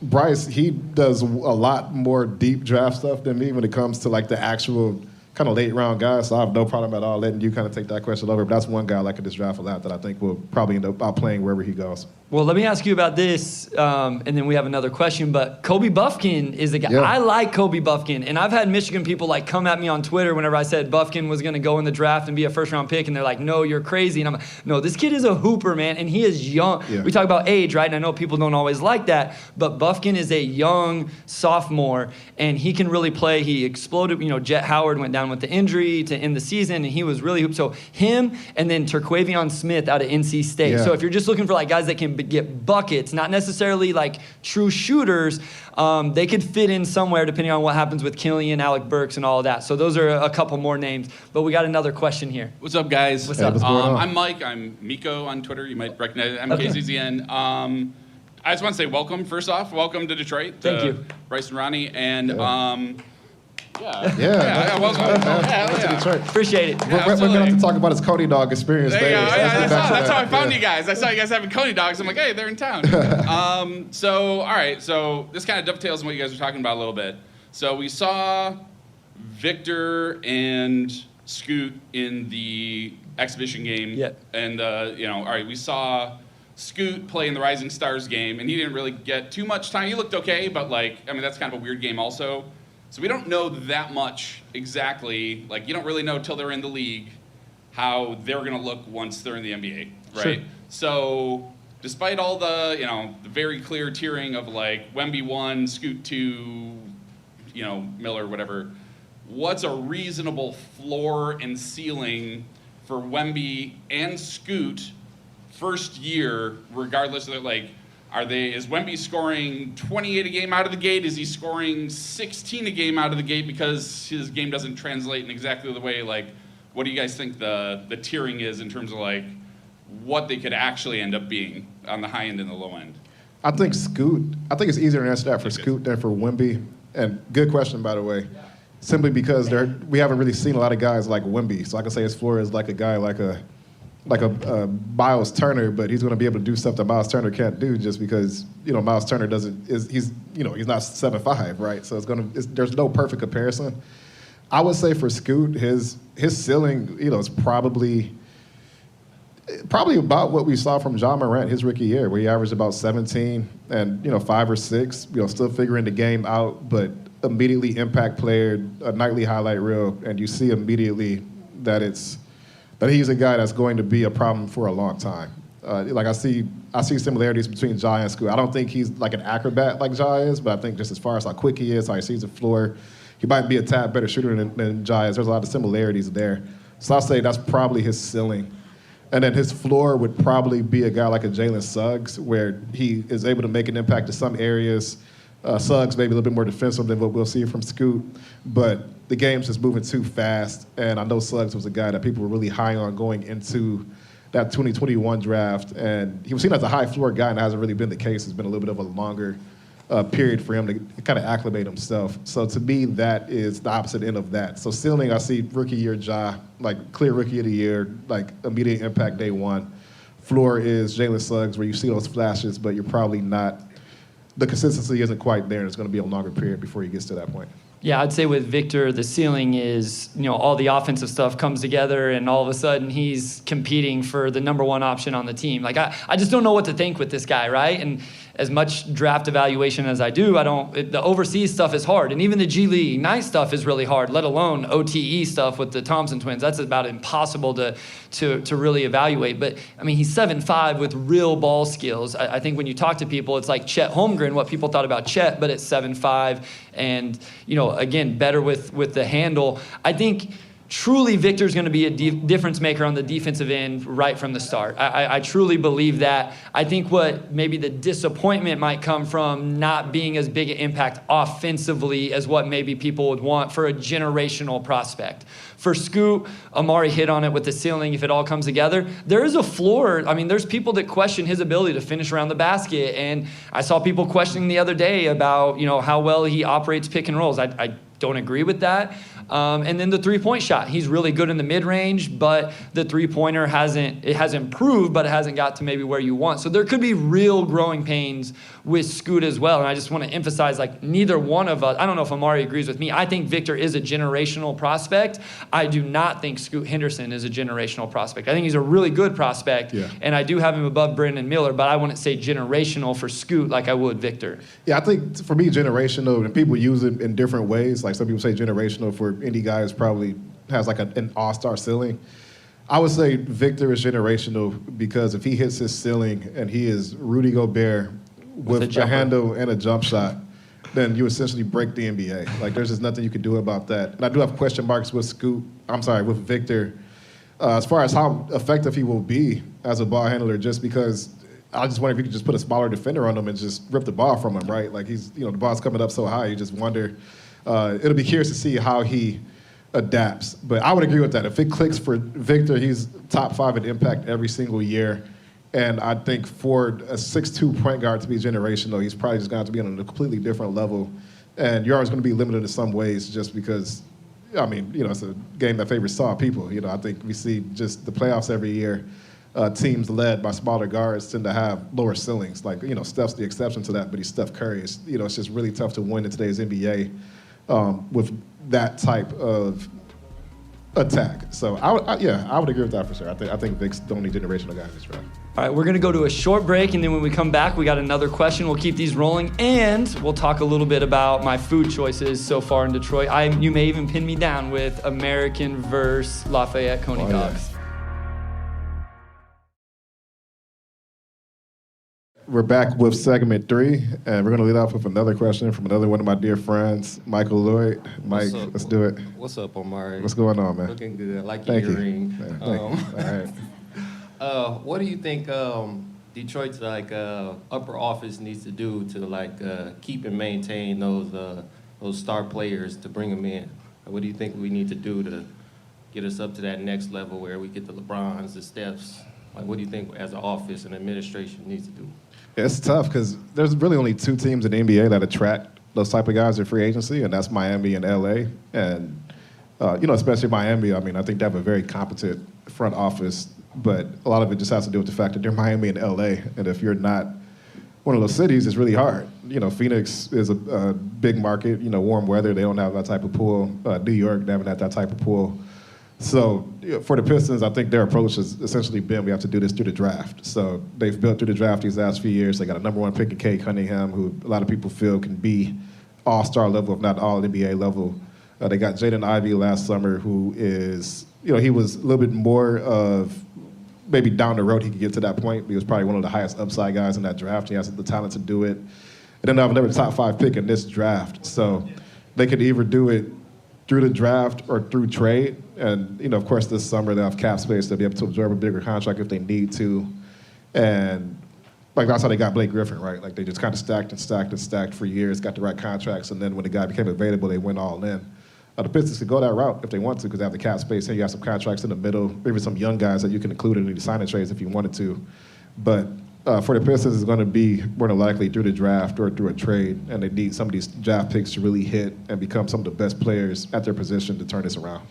Bryce, he does a lot more deep draft stuff than me when it comes to like the actual kind of late round guys, so I have no problem at all letting you kind of take that question over. But that's one guy I like in this draft a lot that I think will probably end up outplaying wherever he goes. Well, let me ask you about this, and then we have another question. But Kobe Buffkin is the guy. Yeah. I like Kobe Buffkin, and I've had Michigan people like come at me on Twitter whenever I said Buffkin was going to go in the draft and be a first-round pick, and they're like, "No, you're crazy." And I'm like, "No, this kid is a hooper, man, and he is young." Yeah. We talk about age, right? And I know people don't always like that, but Buffkin is a young sophomore, and he can really play. He exploded. Jet Howard went down with the injury to end the season, and he was really hoop. So him, and then Terquavion Smith out of NC State. Yeah. So if you're just looking for like guys that can get buckets, not necessarily like true shooters, they could fit in somewhere depending on what happens with Killian, Alec Burks, and all of that. So those are a couple more names. But we got another question here. What's up, guys? What's up? I'm Mike. I'm Miko on Twitter. You might recognize it. MKZZN. I just want to say welcome, first off. Welcome to Detroit. Thank you. Bryce and Ronnie. And welcome. Detroit. Appreciate it. We're going to have to talk about his Coney dog experience. That's how I found you guys. I saw you guys having Coney dogs. I'm like, hey, they're in town. So this kind of dovetails on what you guys were talking about a little bit. So we saw Victor and Scoot in the exhibition game. Yeah. And, all right, we saw Scoot play in the Rising Stars game, and he didn't really get too much time. He looked okay, but, that's kind of a weird game also. So we don't know that much exactly. You don't really know till they're in the league how they're going to look once they're in the NBA, right? Sure. So despite all the, the very clear tiering of Wemby 1, Scoot 2, Miller, whatever, what's a reasonable floor and ceiling for Wemby and Scoot first year, regardless of is Wemby scoring 28 a game out of the gate? Is he scoring 16 a game out of the gate because his game doesn't translate in exactly the way, what do you guys think the tiering is in terms of what they could actually end up being on the high end and the low end? I think it's easier to answer that for Scoot than for Wemby. And good question, by the way. Simply because we haven't really seen a lot of guys like Wemby. So I can say his floor is like a guy like a Miles Turner, but he's going to be able to do stuff that Miles Turner can't do just because Miles Turner he's not 7'5", right? So there's no perfect comparison. I would say for Scoot, his ceiling is probably about what we saw from Ja Morant his rookie year, where he averaged about 17 and 5 or 6, still figuring the game out, but immediately impact player, a nightly highlight reel, and you see immediately that he's a guy that's going to be a problem for a long time. I see similarities between Ja and Scoot. I don't think he's like an acrobat like Ja is, but I think just as far as how quick he is, how he sees the floor, he might be a tad better shooter than Ja is. There's a lot of similarities there. So I'll say that's probably his ceiling. And then his floor would probably be a guy like a Jalen Suggs, where he is able to make an impact in some areas. Suggs maybe a little bit more defensive than what we'll see from Scoot, but the game's just moving too fast. And I know Suggs was a guy that people were really high on going into that 2021 draft, and he was seen as a high floor guy, and that hasn't really been the case. It's been a little bit of a longer period for him to kind of acclimate himself. So to me, that is the opposite end of that. So ceiling, I see rookie year Ja, clear rookie of the year, immediate impact day one. Floor is Jalen Suggs, where you see those flashes, but you're probably not, the consistency isn't quite there, and it's going to be a longer period before he gets to that point. Yeah, I'd say with Victor, the ceiling is, all the offensive stuff comes together, and all of a sudden he's competing for the number one option on the team. I just don't know what to think with this guy, right? And as much draft evaluation as I do, the overseas stuff is hard. And even the G League Ignite stuff is really hard, let alone OTE stuff with the Thompson twins. That's about impossible to really evaluate. But, he's 7'5" with real ball skills. I think when you talk to people, it's like Chet Holmgren, what people thought about Chet, but it's 7'5", and, again, better with the handle. I think truly Victor's going to be a difference maker on the defensive end right from the start. I truly believe that. I think what maybe the disappointment might come from not being as big an impact offensively as what maybe people would want for a generational prospect. For Scoot, Omari hit on it with the ceiling. If it all comes together, there is a floor. There's people that question his ability to finish around the basket, and I saw people questioning the other day about how well he operates pick and rolls. I don't agree with that. And then the three-point shot. He's really good in the mid-range, but the three-pointer has improved, but it hasn't got to maybe where you want. So there could be real growing pains with Scoot as well. And I just want to emphasize, neither one of us, I don't know if Omari agrees with me. I think Victor is a generational prospect. I do not think Scoot Henderson is a generational prospect. I think he's a really good prospect, and I do have him above Brandon Miller, but I wouldn't say generational for Scoot like I would Victor. Yeah, I think for me, generational, and people use it in different ways. Some people say generational for indie guys probably has an all-star ceiling. I would say Victor is generational because if he hits his ceiling and he is Rudy Gobert with a handle and a jump shot, then you essentially break the NBA. There's just nothing you can do about that. And I do have question marks with Victor, as far as how effective he will be as a ball handler, just because I just wonder if you could just put a smaller defender on him and just rip the ball from him, right? He's, the ball's coming up so high, you just wonder. It'll be curious to see how he adapts. But I would agree with that. If it clicks for Victor, he's top 5 in impact every single year. And I think for a 6'2" point guard to be generational, he's probably just going to have to be on a completely different level. And you're always going to be limited in some ways just because, it's a game that favors tall people. I think we see just the playoffs every year. Teams led by smaller guards tend to have lower ceilings. Steph's the exception to that, but he's Steph Curry. It's just really tough to win in today's NBA with that type of attack. So I would agree with that for sure. I think Vic's the only generational guy in this draft. All right, we're going to go to a short break, and then when we come back, we got another question. We'll keep these rolling, and we'll talk a little bit about my food choices so far in Detroit. You may even pin me down with American versus Lafayette Coney Cogs. Yeah. We're back with segment 3, and we're going to lead off with another question from another one of my dear friends, Michael Lloyd. Mike, let's do it. What's up, Omari? What's going on, man? Looking good. I like your earring. Thank you. All right. What do you think Detroit's upper office needs to do to keep and maintain those star players to bring them in? What do you think we need to do to get us up to that next level where we get the LeBrons, the Stephs? What do you think as an office and administration needs to do? It's tough because there's really only 2 teams in the NBA that attract those type of guys in free agency, and that's Miami and LA. And, especially Miami, I mean, I think they have a very competent front office, but a lot of it just has to do with the fact that they're Miami and LA. And if you're not one of those cities, it's really hard. Phoenix is a big market, warm weather. They don't have that type of pool. New York, they haven't had that type of pool. So for the Pistons, I think their approach has essentially been we have to do this through the draft. So they've built through the draft these last few years. They got a number 1 pick in Cade Cunningham, who a lot of people feel can be all-star level, if not all-NBA level. They got Jaden Ivey last summer, who is, he was a little bit more of maybe down the road he could get to that point. He was probably one of the highest upside guys in that draft. He has the talent to do it. And then they have another top 5 pick in this draft. So they could either do it through the draft or through trade. And, of course, this summer they'll have cap space. They'll be able to absorb a bigger contract if they need to. And, that's how they got Blake Griffin, right? They just kind of stacked and stacked and stacked for years, got the right contracts, and then when the guy became available, they went all in. The Pistons could go that route if they want to because they have the cap space and you have some contracts in the middle, maybe some young guys that you can include in the signing trades if you wanted to. But for the Pistons, it's going to be more than likely through the draft or through a trade, and they need some of these draft picks to really hit and become some of the best players at their position to turn this around.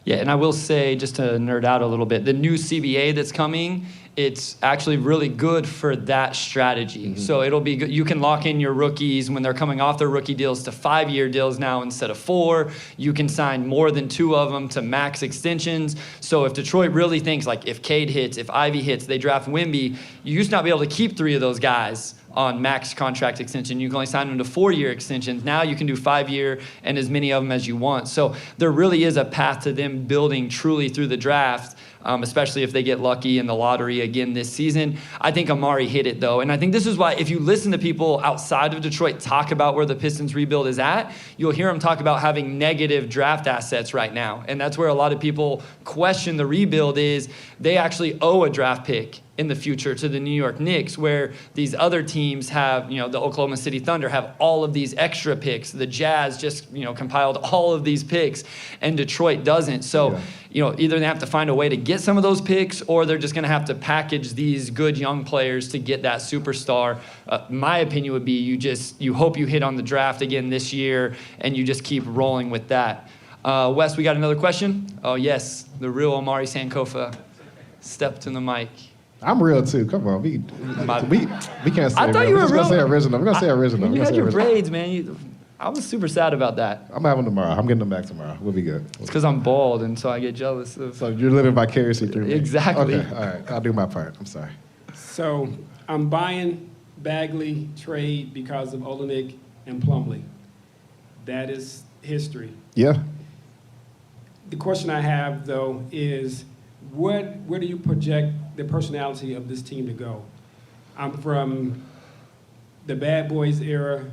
Yeah, and I will say, just to nerd out a little bit, the new CBA that's coming, it's actually really good for that strategy. Mm-hmm. So it'll be good. You can lock in your rookies when they're coming off their rookie deals to 5-year deals now instead of 4. You can sign more than 2 of them to max extensions. So if Detroit really thinks, if Cade hits, if Ivy hits, they draft Wemby, you used to not be able to keep 3 of those guys on max contract extension. You can only sign them to 4-year extensions. Now you can do 5-year and as many of them as you want. So there really is a path to them building truly through the draft, especially if they get lucky in the lottery again this season. I think Omari hit it, though. And I think this is why if you listen to people outside of Detroit talk about where the Pistons rebuild is at, you'll hear them talk about having negative draft assets right now. And that's where a lot of people question the rebuild is they actually owe a draft pick in the future to the New York Knicks, where these other teams have, the Oklahoma City Thunder have all of these extra picks. The Jazz just, compiled all of these picks, and Detroit doesn't. So, either they have to find a way to get some of those picks, or they're just going to have to package these good young players to get that superstar. My opinion would be you hope you hit on the draft again this year, and you just keep rolling with that. Wes, we got another question? Oh, yes, the real Omari Sankofa stepped to the mic. I'm real too. Come on, we can't say. I thought you were real. We're gonna say original. We're gonna say original. You had your braids, man. I was super sad about that. I'm having them tomorrow. I'm getting them back tomorrow. We'll be good. It's because I'm bald, and so I get jealous of. So you're living vicariously through me. Exactly. Okay. All right. I'll do my part. I'm sorry. So I'm buying Bagley trade because of Olenek and Plumlee. That is history. Yeah. The question I have, though, is where do you project the personality of this team to go? I'm from the Bad Boys era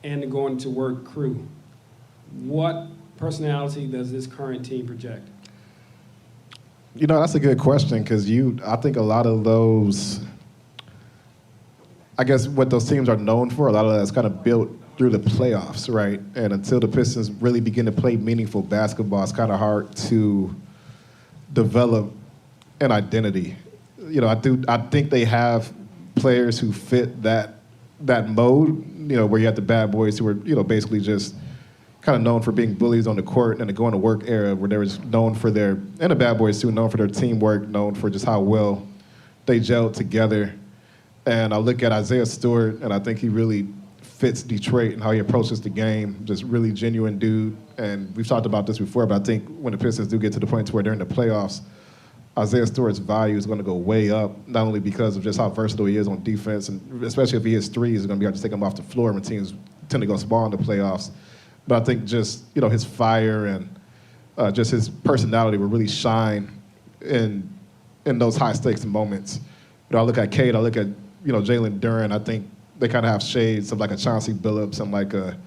and the going to work crew. What personality does this current team project? That's a good question because I think a lot of those, I guess what those teams are known for, a lot of that's kind of built through the playoffs, right? And until the Pistons really begin to play meaningful basketball, it's kind of hard to develop an identity. I think they have players who fit that mode, where you have the bad boys who are, basically just kind of known for being bullies on the court, and the going to work era where they were known for and the bad boys too, known for their teamwork, known for just how well they gelled together. And I look at Isaiah Stewart, and I think he really fits Detroit and how he approaches the game. Just really genuine dude. And we've talked about this before, but I think when the Pistons do get to the point where they're in the playoffs, Isaiah Stewart's value is going to go way up, not only because of just how versatile he is on defense, and especially if he hits threes, it's going to be hard to take him off the floor when teams tend to go small in the playoffs. But I think just, his fire and just his personality will really shine in those high-stakes moments. I look at Cade, I look at, Jalen Duren. I think they kind of have shades of like a Chauncey Billups and like a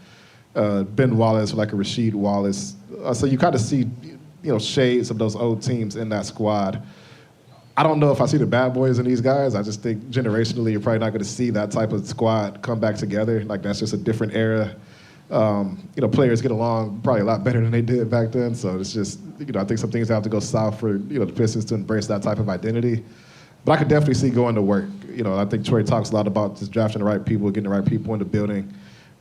Ben Wallace or like a Rasheed Wallace. So you kind of see, shades of those old teams in that squad. I don't know if I see the bad boys in these guys. I just think generationally you're probably not going to see that type of squad come back together. Like that's just a different era. Players get along probably a lot better than they did back then. So it's just, I think some things have to go south for, the Pistons to embrace that type of identity. But I could definitely see going to work. I think Troy talks a lot about just drafting the right people, getting the right people in the building.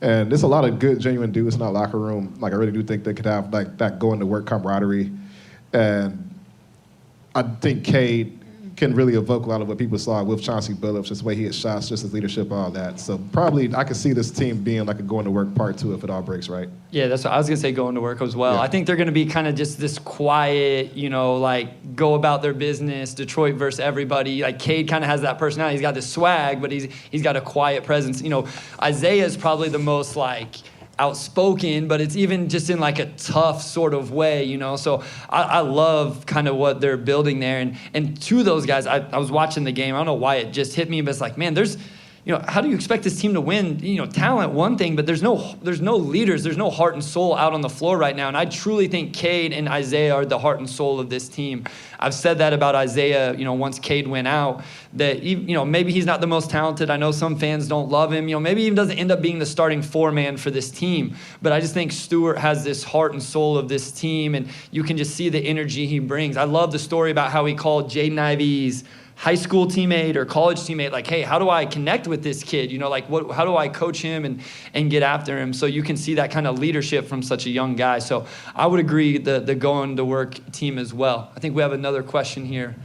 And there's a lot of good, genuine dudes in that locker room. Like, I really do think they could have, like, that going to work camaraderie. And I think Cade can really evoke a lot of what people saw with Chauncey Billups, just the way he hits shots, just his leadership, all that. So probably I could see this team being like a going to work part two if it all breaks right. Yeah, that's what I was going to say, going to work as well. Yeah. I think they're going to be kind of just this quiet, go about their business, Detroit versus everybody. Like Cade kind of has that personality. He's got this swag, but he's got a quiet presence. Isaiah is probably the most outspoken, but it's even just in like a tough sort of way, So I love kind of what they're building there. And to those guys, I was watching the game. I don't know why it just hit me, but it's like, man, there's, how do you expect this team to win? Talent, one thing, but there's no leaders, there's no heart and soul out on the floor right now. And I truly think Cade and Isaiah are the heart and soul of this team. I've said that about Isaiah, once Cade went out, that, maybe he's not the most talented. I know some fans don't love him. Maybe he even doesn't end up being the starting four-man for this team. But I just think Stewart has this heart and soul of this team, and you can just see the energy he brings. I love the story about how he called Jaden Ivey's high school teammate or college teammate, like, hey, how do I connect with this kid? How do I coach him and get after him? So you can see that kind of leadership from such a young guy. So I would agree the going to work team as well. I think we have another question here.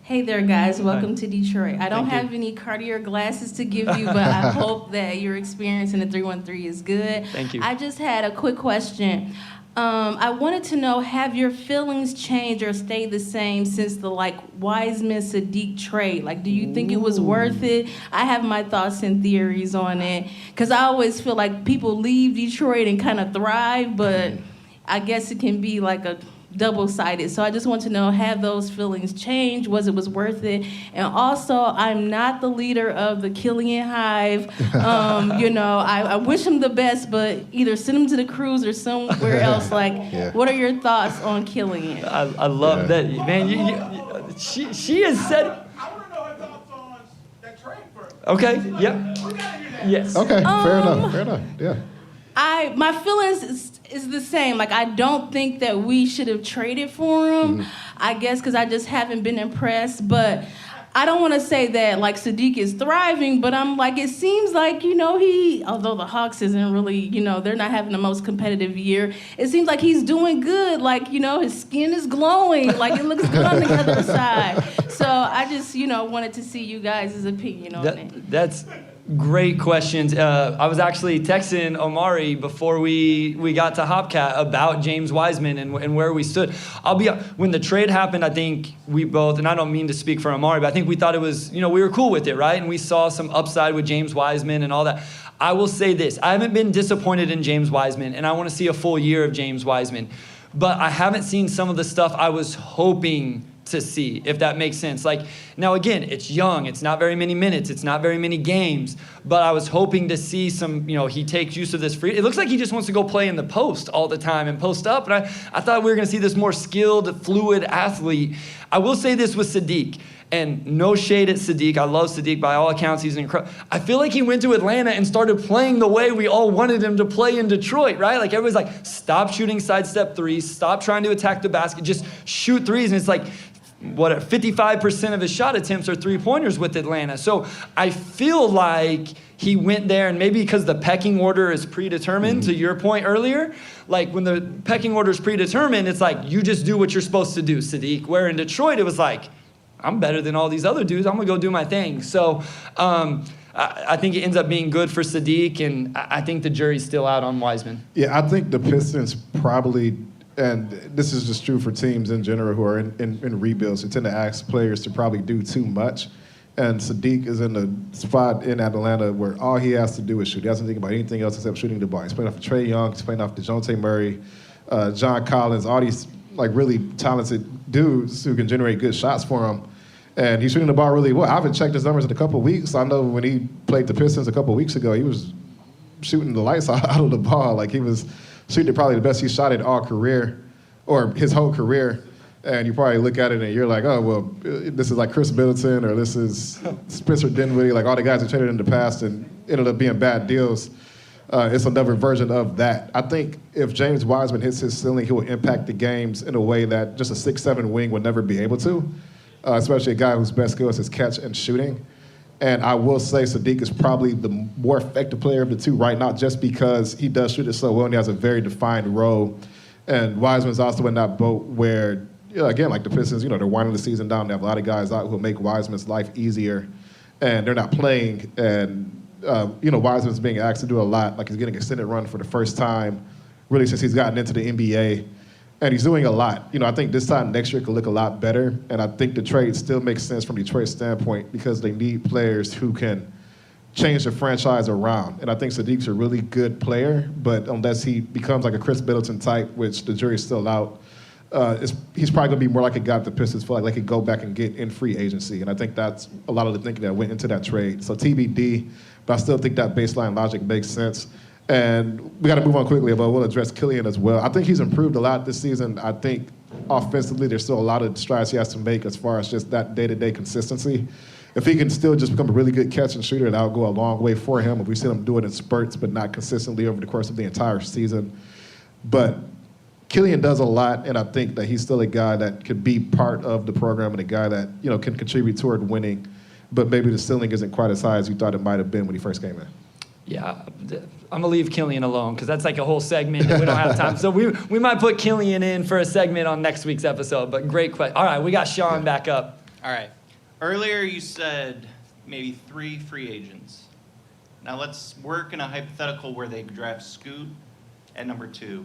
Hey there, guys. Welcome to Detroit. I don't Thank you. have any Cartier glasses to give you, but I hope that your experience in the 313 is good. Thank you. I just had a quick question. I wanted to know, have your feelings changed or stayed the same since the Wiseman-Sadiq trade? Do you think it was worth it? I have my thoughts and theories on it, because I always feel like people leave Detroit and kind of thrive, but I guess it can be like a double-sided. So I just want to know, have those feelings changed? Was it worth it? And also, I'm not the leader of the Killian Hive. I wish him the best, but either send him to the cruise or somewhere else. What are your thoughts on Killian? I love that, man. She has said. I want to know her thoughts on that trade first. Okay. Yep. Yes. Okay, fair enough, yeah. My feelings is the same. I don't think that we should have traded for him. I guess because I just haven't been impressed. But I don't want to say that Sadiq is thriving. But I'm it seems like although the Hawks isn't really they're not having the most competitive year. It seems like he's doing good. His skin is glowing. It looks good on the other side. So I just wanted to see you guys' opinion on it. That's great questions. I was actually texting Omari before we got to Hopcat about James Wiseman and where we stood. When the trade happened, I think we both, and I don't mean to speak for Omari, but I think we thought it was, we were cool with it, right? And we saw some upside with James Wiseman and all that. I will say this, I haven't been disappointed in James Wiseman, and I want to see a full year of James Wiseman. But I haven't seen some of the stuff I was hoping to see, if that makes sense. Now again, it's young, it's not very many minutes, it's not very many games, but I was hoping to see some, he takes use of this free. It looks like he just wants to go play in the post all the time and post up, and I thought we were going to see this more skilled, fluid athlete. I will say this with Sadiq, and no shade at Sadiq. I love Sadiq. By all accounts, he's incredible. I feel like he went to Atlanta and started playing the way we all wanted him to play in Detroit, right? Everybody's stop shooting sidestep threes, stop trying to attack the basket, just shoot threes, and it's 55% of his shot attempts are three-pointers with Atlanta. So I feel like he went there, and maybe because the pecking order is predetermined, to your point earlier, when the pecking order is predetermined, it's you just do what you're supposed to do, Sadiq. Where in Detroit, it was I'm better than all these other dudes. I'm going to go do my thing. So I think it ends up being good for Sadiq, and I think the jury's still out on Wiseman. Yeah, I think the Pistons probably, and this is just true for teams in general who are in rebuilds, they tend to ask players to probably do too much. And Sadiq is in the spot in Atlanta where all he has to do is shoot. He doesn't think about anything else except shooting the ball. He's playing off of Trae Young, he's playing off DeJounte Murray, John Collins, all these like really talented dudes who can generate good shots for him. And he's shooting the ball really well. I haven't checked his numbers in a couple of weeks. I know when he played the Pistons a couple of weeks ago, he was shooting the lights out of the ball. Like he was shooting probably the best he shot it all career, or his whole career. And you probably look at it and you're like, oh, well, this is like Chris Middleton or this is Spencer Dinwiddie, like all the guys who traded in the past and ended up being bad deals. It's another version of that. I think if James Wiseman hits his ceiling, he will impact the games in a way that just a 6'7" wing would never be able to. Especially a guy whose best skill is his catch and shooting. And I will say Sadiq is probably the more effective player of the two right now just because he does shoot it so well and he has a very defined role. And Wiseman's also in that boat where, again, like the Pistons, they're winding the season down. They have a lot of guys out who will make Wiseman's life easier. And they're not playing. And, Wiseman's being asked to do a lot. Like he's getting extended run for the first time really since he's gotten into the NBA. And he's doing a lot. I think this time next year could look a lot better. And I think the trade still makes sense from Detroit's standpoint because they need players who can change the franchise around. And I think Sadiq's a really good player, but unless he becomes like a Chris Middleton type, which the jury's still out, he's probably going to be more like a guy that the Pistons feel like they could go back and get in free agency. And I think that's a lot of the thinking that went into that trade. So TBD, but I still think that baseline logic makes sense. And we got to move on quickly, but we'll address Killian as well. I think he's improved a lot this season. I think offensively there's still a lot of strides he has to make as far as just that day-to-day consistency. If he can still just become a really good catch and shooter, that'll go a long way for him. If we see him do it in spurts, but not consistently over the course of the entire season. But Killian does a lot, and I think that he's still a guy that could be part of the program and a guy that can contribute toward winning. But maybe the ceiling isn't quite as high as you thought it might have been when he first came in. Yeah, I'm gonna leave Killian alone because that's like a whole segment and we don't have time. So we might put Killian in for a segment on next week's episode. But great question. All right, we got Sean back up. All right. Earlier you said maybe 3 free agents. Now let's work in a hypothetical where they draft Scoot at number 2.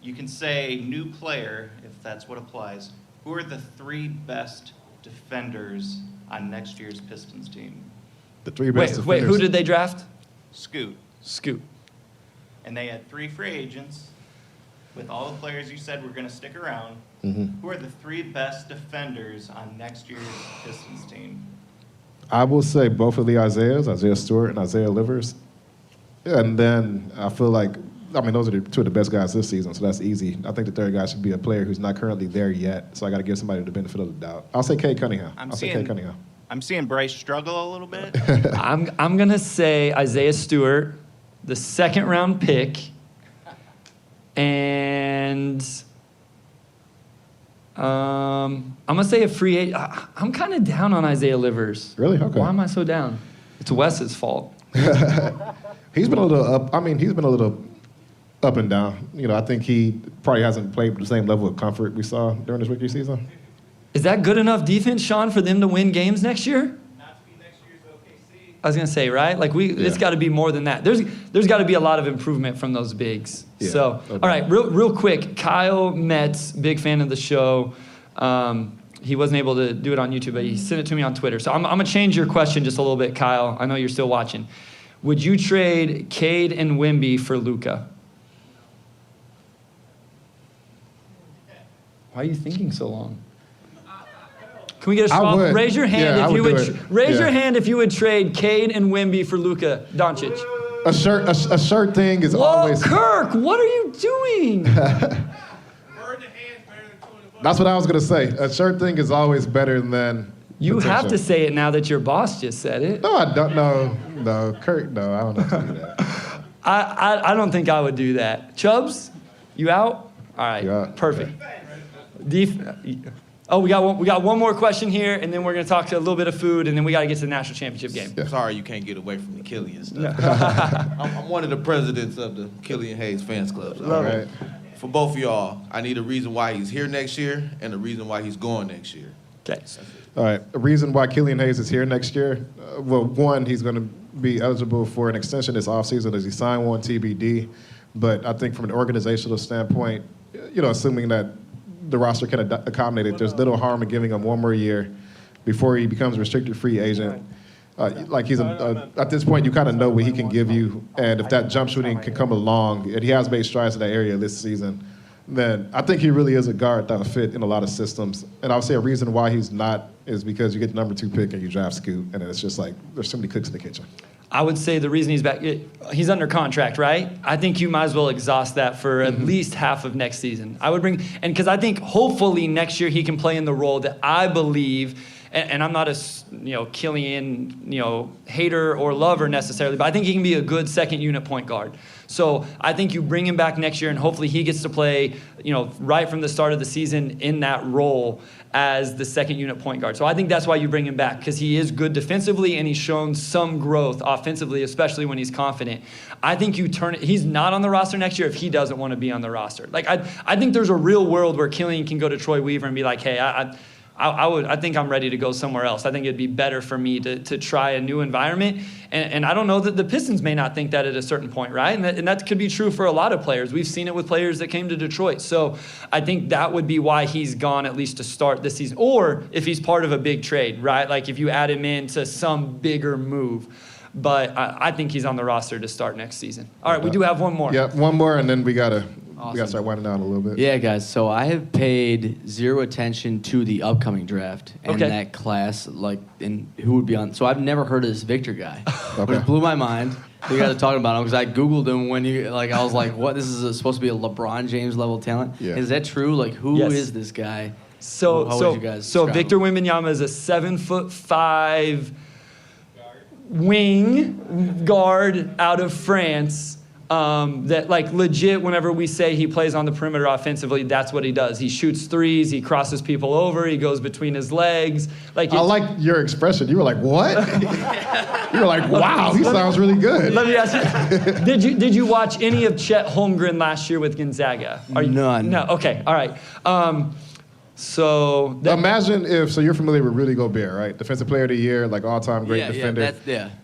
You can say new player if that's what applies. Who are the 3 best defenders on next year's Pistons team? The 3 best defenders. Wait, who did they draft? Scoot. And they had 3 free agents with all the players you said were going to stick around. Mm-hmm. Who are the 3 best defenders on next year's Pistons team? I will say both of the Isaiah Stewart and Isaiah Livers. And then I feel like, those are the 2 of the best guys this season, so that's easy. I think the 3rd guy should be a player who's not currently there yet, so I got to give somebody the benefit of the doubt. I'll say Cade Cunningham. I'm seeing Bryce struggle a little bit. I'm going to say Isaiah Stewart, the 2nd round pick, and I'm going to say a free agent. I'm kind of down on Isaiah Livers. Really? Okay. Why am I so down? It's Wes's fault. He's been a little up. He's been a little up and down. I think he probably hasn't played with the same level of comfort we saw during his rookie season. Is that good enough defense, Sean, for them to win games next year? Not to be next year's OKC. I was gonna say, right? It's got to be more than that. There's got to be a lot of improvement from those bigs. Yeah, so, okay. All right, real quick, Kyle Metz, big fan of the show. He wasn't able to do it on YouTube, but he sent it to me on Twitter. So I'm gonna change your question just a little bit, Kyle. I know you're still watching. Would you trade Cade and Wemby for Luka? Why are you thinking so long? Can we get a straw? Raise your hand if you would. Raise your hand if you would trade Cade and Wemby for Luka Doncic. A shirt thing is always. Kirk, what are you doing? That's what I was gonna say. A shirt thing is always better than. You have to say it now that your boss just said it. No, I don't. No, Kirk. No, I don't know how to do that. I don't think I would do that. Chubbs, you out? All right, yeah. Perfect. We got one more question here, and then we're going to talk to a little bit of food, and then we got to get to the national championship game. Yeah. Sorry you can't get away from the Killian stuff. I'm one of the presidents of the Killian Hayes Fans Club. So all right. For both of y'all, I need a reason why he's here next year and a reason why he's going next year. Okay. All right. A reason why Killian Hayes is here next year, well, one, he's going to be eligible for an extension this offseason as he signed one TBD. But I think from an organizational standpoint, assuming that the roster can accommodate it, there's little harm in giving him one more year before he becomes a restricted free agent. He's at this point, you kind of know what he can give you, and if that jump shooting can come along, and he has made strides in that area this season, then I think he really is a guard that will fit in a lot of systems. And I would say a reason why he's not is because you get the number 2 pick and you draft Scoot, and it's just like there's so many cooks in the kitchen. I would say the reason he's back, he's under contract, right? I think you might as well exhaust that for at least half of next season. I would because I think hopefully next year he can play in the role that I believe, and I'm not a Killian hater or lover necessarily, but I think he can be a good second unit point guard. So I think you bring him back next year, and hopefully he gets to play, right from the start of the season in that role as the second unit point guard. So I think that's why you bring him back, because he is good defensively and he's shown some growth offensively, especially when he's confident. I think he's not on the roster next year if he doesn't want to be on the roster. Like I think there's a real world where Killian can go to Troy Weaver and be like, hey, I think I'm ready to go somewhere else. I think it'd be better for me to try a new environment. And I don't know that the Pistons may not think that at a certain point, right? And that could be true for a lot of players. We've seen it with players that came to Detroit. So I think that would be why he's gone at least to start this season. Or if he's part of a big trade, right? Like if you add him into some bigger move. But I think he's on the roster to start next season. All right, we do have one more. Yeah, one more, and then we gotta start winding down a little bit. Yeah, guys. So I have paid zero attention to the upcoming draft and that class, and who would be on. So I've never heard of this Victor guy, which blew my mind. You guys are talking about him because I Googled him when I was like, what? This is supposed to be a LeBron James level talent. Yeah. Is that true? Like, who is this guy? So would you guys Victor Wembanyama is a 7'5" wing guard out of France. That legit, whenever we say he plays on the perimeter offensively, that's what he does. He shoots threes, he crosses people over, he goes between his legs. I like your expression. You were like, what? You were like, wow, he sounds really good. Let me ask you, did you watch any of Chet Holmgren last year with Gonzaga? None. No, okay, all right. Imagine if, you're familiar with Rudy Gobert, right? Defensive Player of the Year, all-time great defender.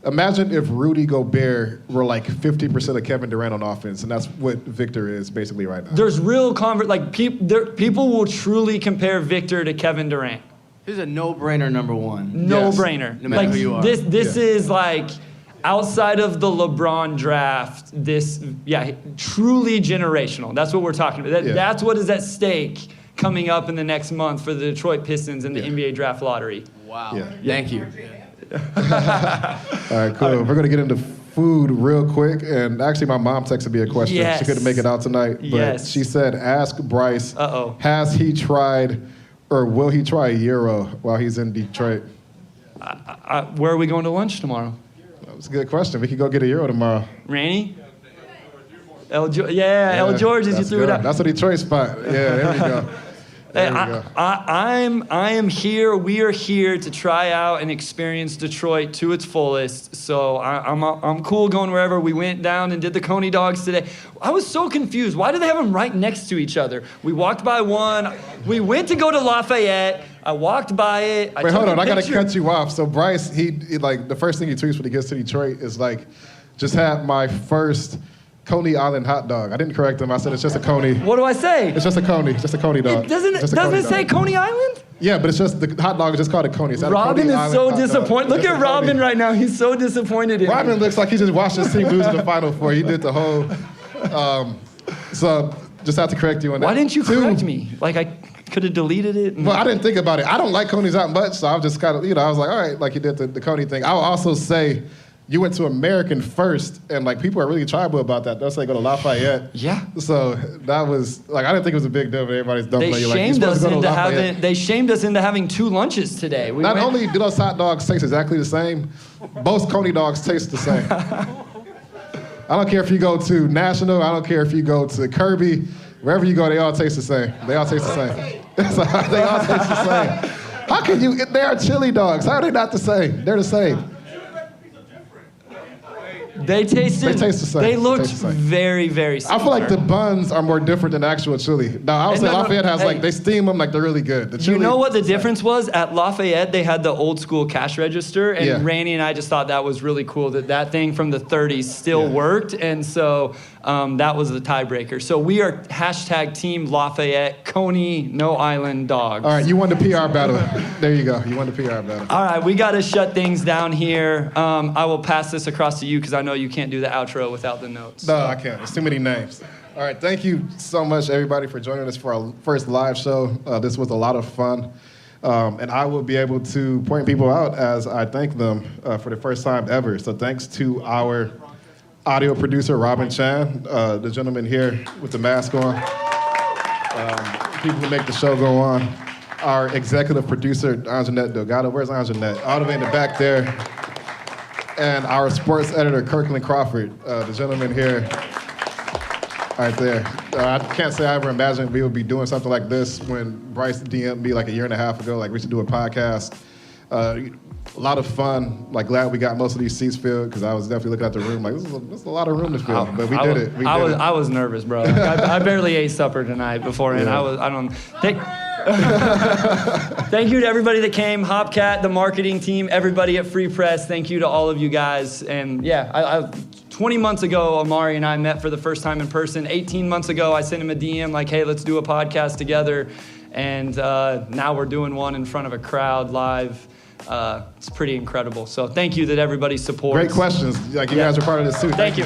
Imagine if Rudy Gobert were 50% of Kevin Durant on offense, and that's what Victor is basically right now. There's real people will truly compare Victor to Kevin Durant. He's a no-brainer number one. No-brainer. No matter who you are. This is outside of the LeBron draft, truly generational. That's what we're talking about. That's what is at stake coming up in the next month for the Detroit Pistons in the NBA draft lottery. Wow. Yeah. Thank you. All right, cool. We're going to get into food real quick. And actually, my mom texted me a question. Yes. She couldn't make it out tonight. But she said, ask Bryce, has he tried or will he try a gyro while he's in Detroit? Where are we going to lunch tomorrow? That's a good question. We could go get a gyro tomorrow. Randy? El George's, you threw it out. That's a Detroit spot. Yeah, there we go. I am here. We are here to try out and experience Detroit to its fullest. So I'm cool going wherever. We went down and did the Coney dogs today. I was so confused. Why do they have them right next to each other? We walked by one. We went to go to Lafayette. I walked by it. Wait, hold on. I got to cut you off. So Bryce, he the first thing he tweets when he gets to Detroit is just had my first Coney Island hot dog. I didn't correct him. I said it's just a Coney. What do I say? It's just a Coney. Just a Coney dog. Doesn't it say Coney Island? Yeah, but it's just the hot dog is just called a Coney. Robin is so disappointed. Look at Robin right now. He's so disappointed in Robin me. looks like he just watched his team lose in the Final Four. He did the whole. So just have to correct you on that. Why didn't you correct me? I could have deleted it. Well, I didn't think about it. I don't like Coney's that much, so I just kind of, I was like, all right, like you did the Coney thing. I will also say, you went to American first, and people are really tribal about that. They'll say go to Lafayette. Yeah. So that was I didn't think it was a big deal. But everybody's dumping you. They shamed us into having 2 lunches today. Not only do those hot dogs taste exactly the same, both Coney dogs taste the same. I don't care if you go to National. I don't care if you go to Kirby. Wherever you go, they all taste the same. They all taste the same. They all taste the same. How can you? They are chili dogs. How are they not the same? They're the same. They taste the same. They looked taste the same. very, very I similar. feel like the buns are more different than actual chili. Now, I would say Lafayette has they steam them like they're really good. The chili, you know what the difference was? At Lafayette, they had the old school cash register, and Rainey and I just thought that was really cool that thing from the 30s still worked, and so that was the tiebreaker. So we are # Team Lafayette, Coney, no island dogs. All right, you won the PR battle. There you go. You won the PR battle. All right, we got to shut things down here. I will pass this across to you because I know you can't do the outro without the notes. No, I can't. It's too many names. All right, thank you so much, everybody, for joining us for our first live show. This was a lot of fun. And I will be able to point people out as I thank them for the first time ever. So thanks to our audio producer, Robin Chan, the gentleman here with the mask on, people who make the show go on, our executive producer, Anjanette Delgado. Where's Anjanette? All the way in the back there. And our sports editor, Kirkland Crawford, the gentleman here, right there. I can't say I ever imagined we would be doing something like this when Bryce DM'd me like a year and a half ago, like we should do a podcast. A lot of fun. Like, glad we got most of these seats filled because I was definitely looking at the room like, this is a lot of room to fill. But we did it. I was nervous, bro. I barely ate supper tonight beforehand. Yeah. Thank you to everybody that came, Hopcat, the marketing team, everybody at Free Press. Thank you to all of you guys. And 20 months ago, Omari and I met for the first time in person. 18 months ago, I sent him a DM like, hey, let's do a podcast together. And now we're doing one in front of a crowd live. It's pretty incredible. So thank you that everybody supports. Great questions. Like, you guys are part of this too. Thank you.